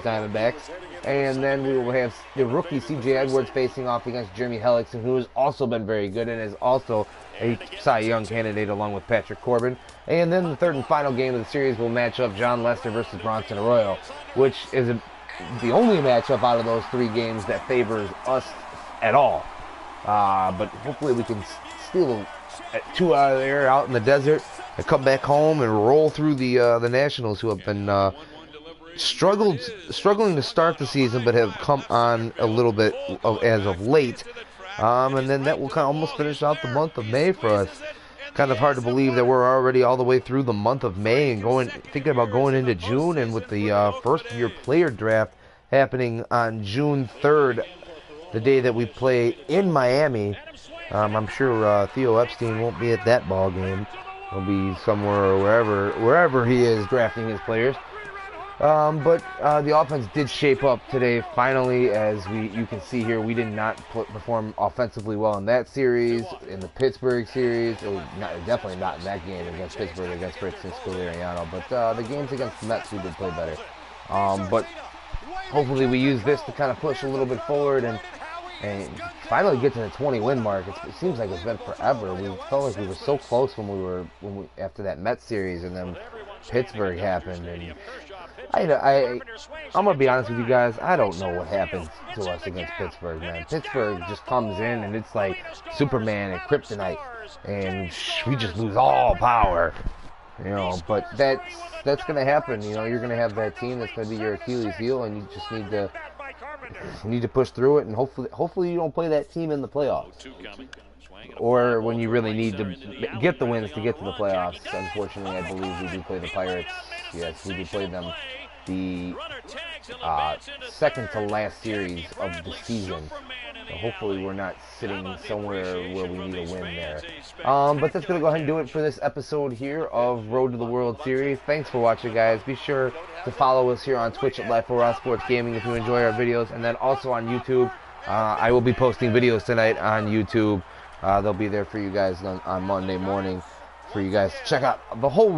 Diamondbacks. And then we will have the rookie C.J. Edwards facing off against Jeremy Hellickson, who has also been very good and is also a Cy Young candidate along with Patrick Corbin. And then the third and final game of the series will match up John Lester versus Bronson Arroyo, which is the only matchup out of those 3 games that favors us at all. But hopefully we can steal 2 out of there out in the desert and come back home and roll through the Nationals, who have been struggling to start the season but have come on a little bit as of late. And then that will kind of almost finish out the month of May for us. Kind of hard to believe that we're already all the way through the month of May and thinking about going into June, and with the first-year player draft happening on June 3rd, the day that we play in Miami. I'm sure Theo Epstein won't be at that ball game. He'll be somewhere or wherever he is drafting his players. But the offense did shape up today, finally, as you can see here. We did not perform offensively well in that series, in the Pittsburgh series, definitely not in that game against Pittsburgh, against Francisco Liriano. But the games against the Mets, we did play better. But hopefully we use this to kind of push a little bit forward and finally get to the 20-win mark. It seems like it's been forever. We felt like we were so close after that Mets series, and then Pittsburgh happened. And I'm gonna be honest with you guys. I don't know what happens to us against Pittsburgh, man. Pittsburgh just comes in and it's like Superman and Kryptonite, and we just lose all power. But that's gonna happen. You're gonna have that team that's gonna be your Achilles heel, and you just need to push through it, and hopefully you don't play that team in the playoffs, or when you really need to get the wins to get to the playoffs. Unfortunately, I believe we do play the Pirates. Yes, we do play them the second to last series of the season. So hopefully we're not sitting somewhere where we need a win there. But that's going to go ahead and do it for this episode here of Road to the World Series. Thanks for watching, guys. Be sure to follow us here on Twitch at Life for Raw Sports Gaming if you enjoy our videos, and then also on YouTube. I will be posting videos tonight on YouTube. They'll be there for you guys on Monday morning for you guys to check out our whole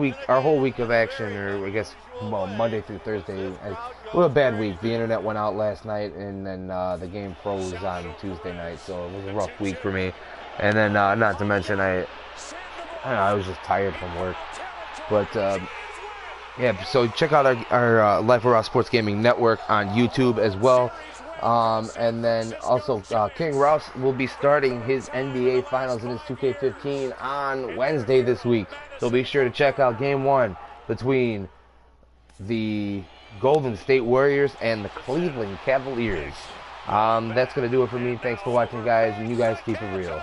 week of action, or I guess Monday through Thursday. It was a bad week. The internet went out last night, and then the game froze on Tuesday night, so it was a rough week for me. And then not to mention I was just tired from work. But yeah, so check out our Life of Raw Sports Gaming Network on YouTube as well. And then also King Rouse will be starting his NBA Finals in his 2K15 on Wednesday this week. So be sure to check out Game 1 between the Golden State Warriors and the Cleveland Cavaliers. That's going to do it for me. Thanks for watching, guys, and you guys keep it real.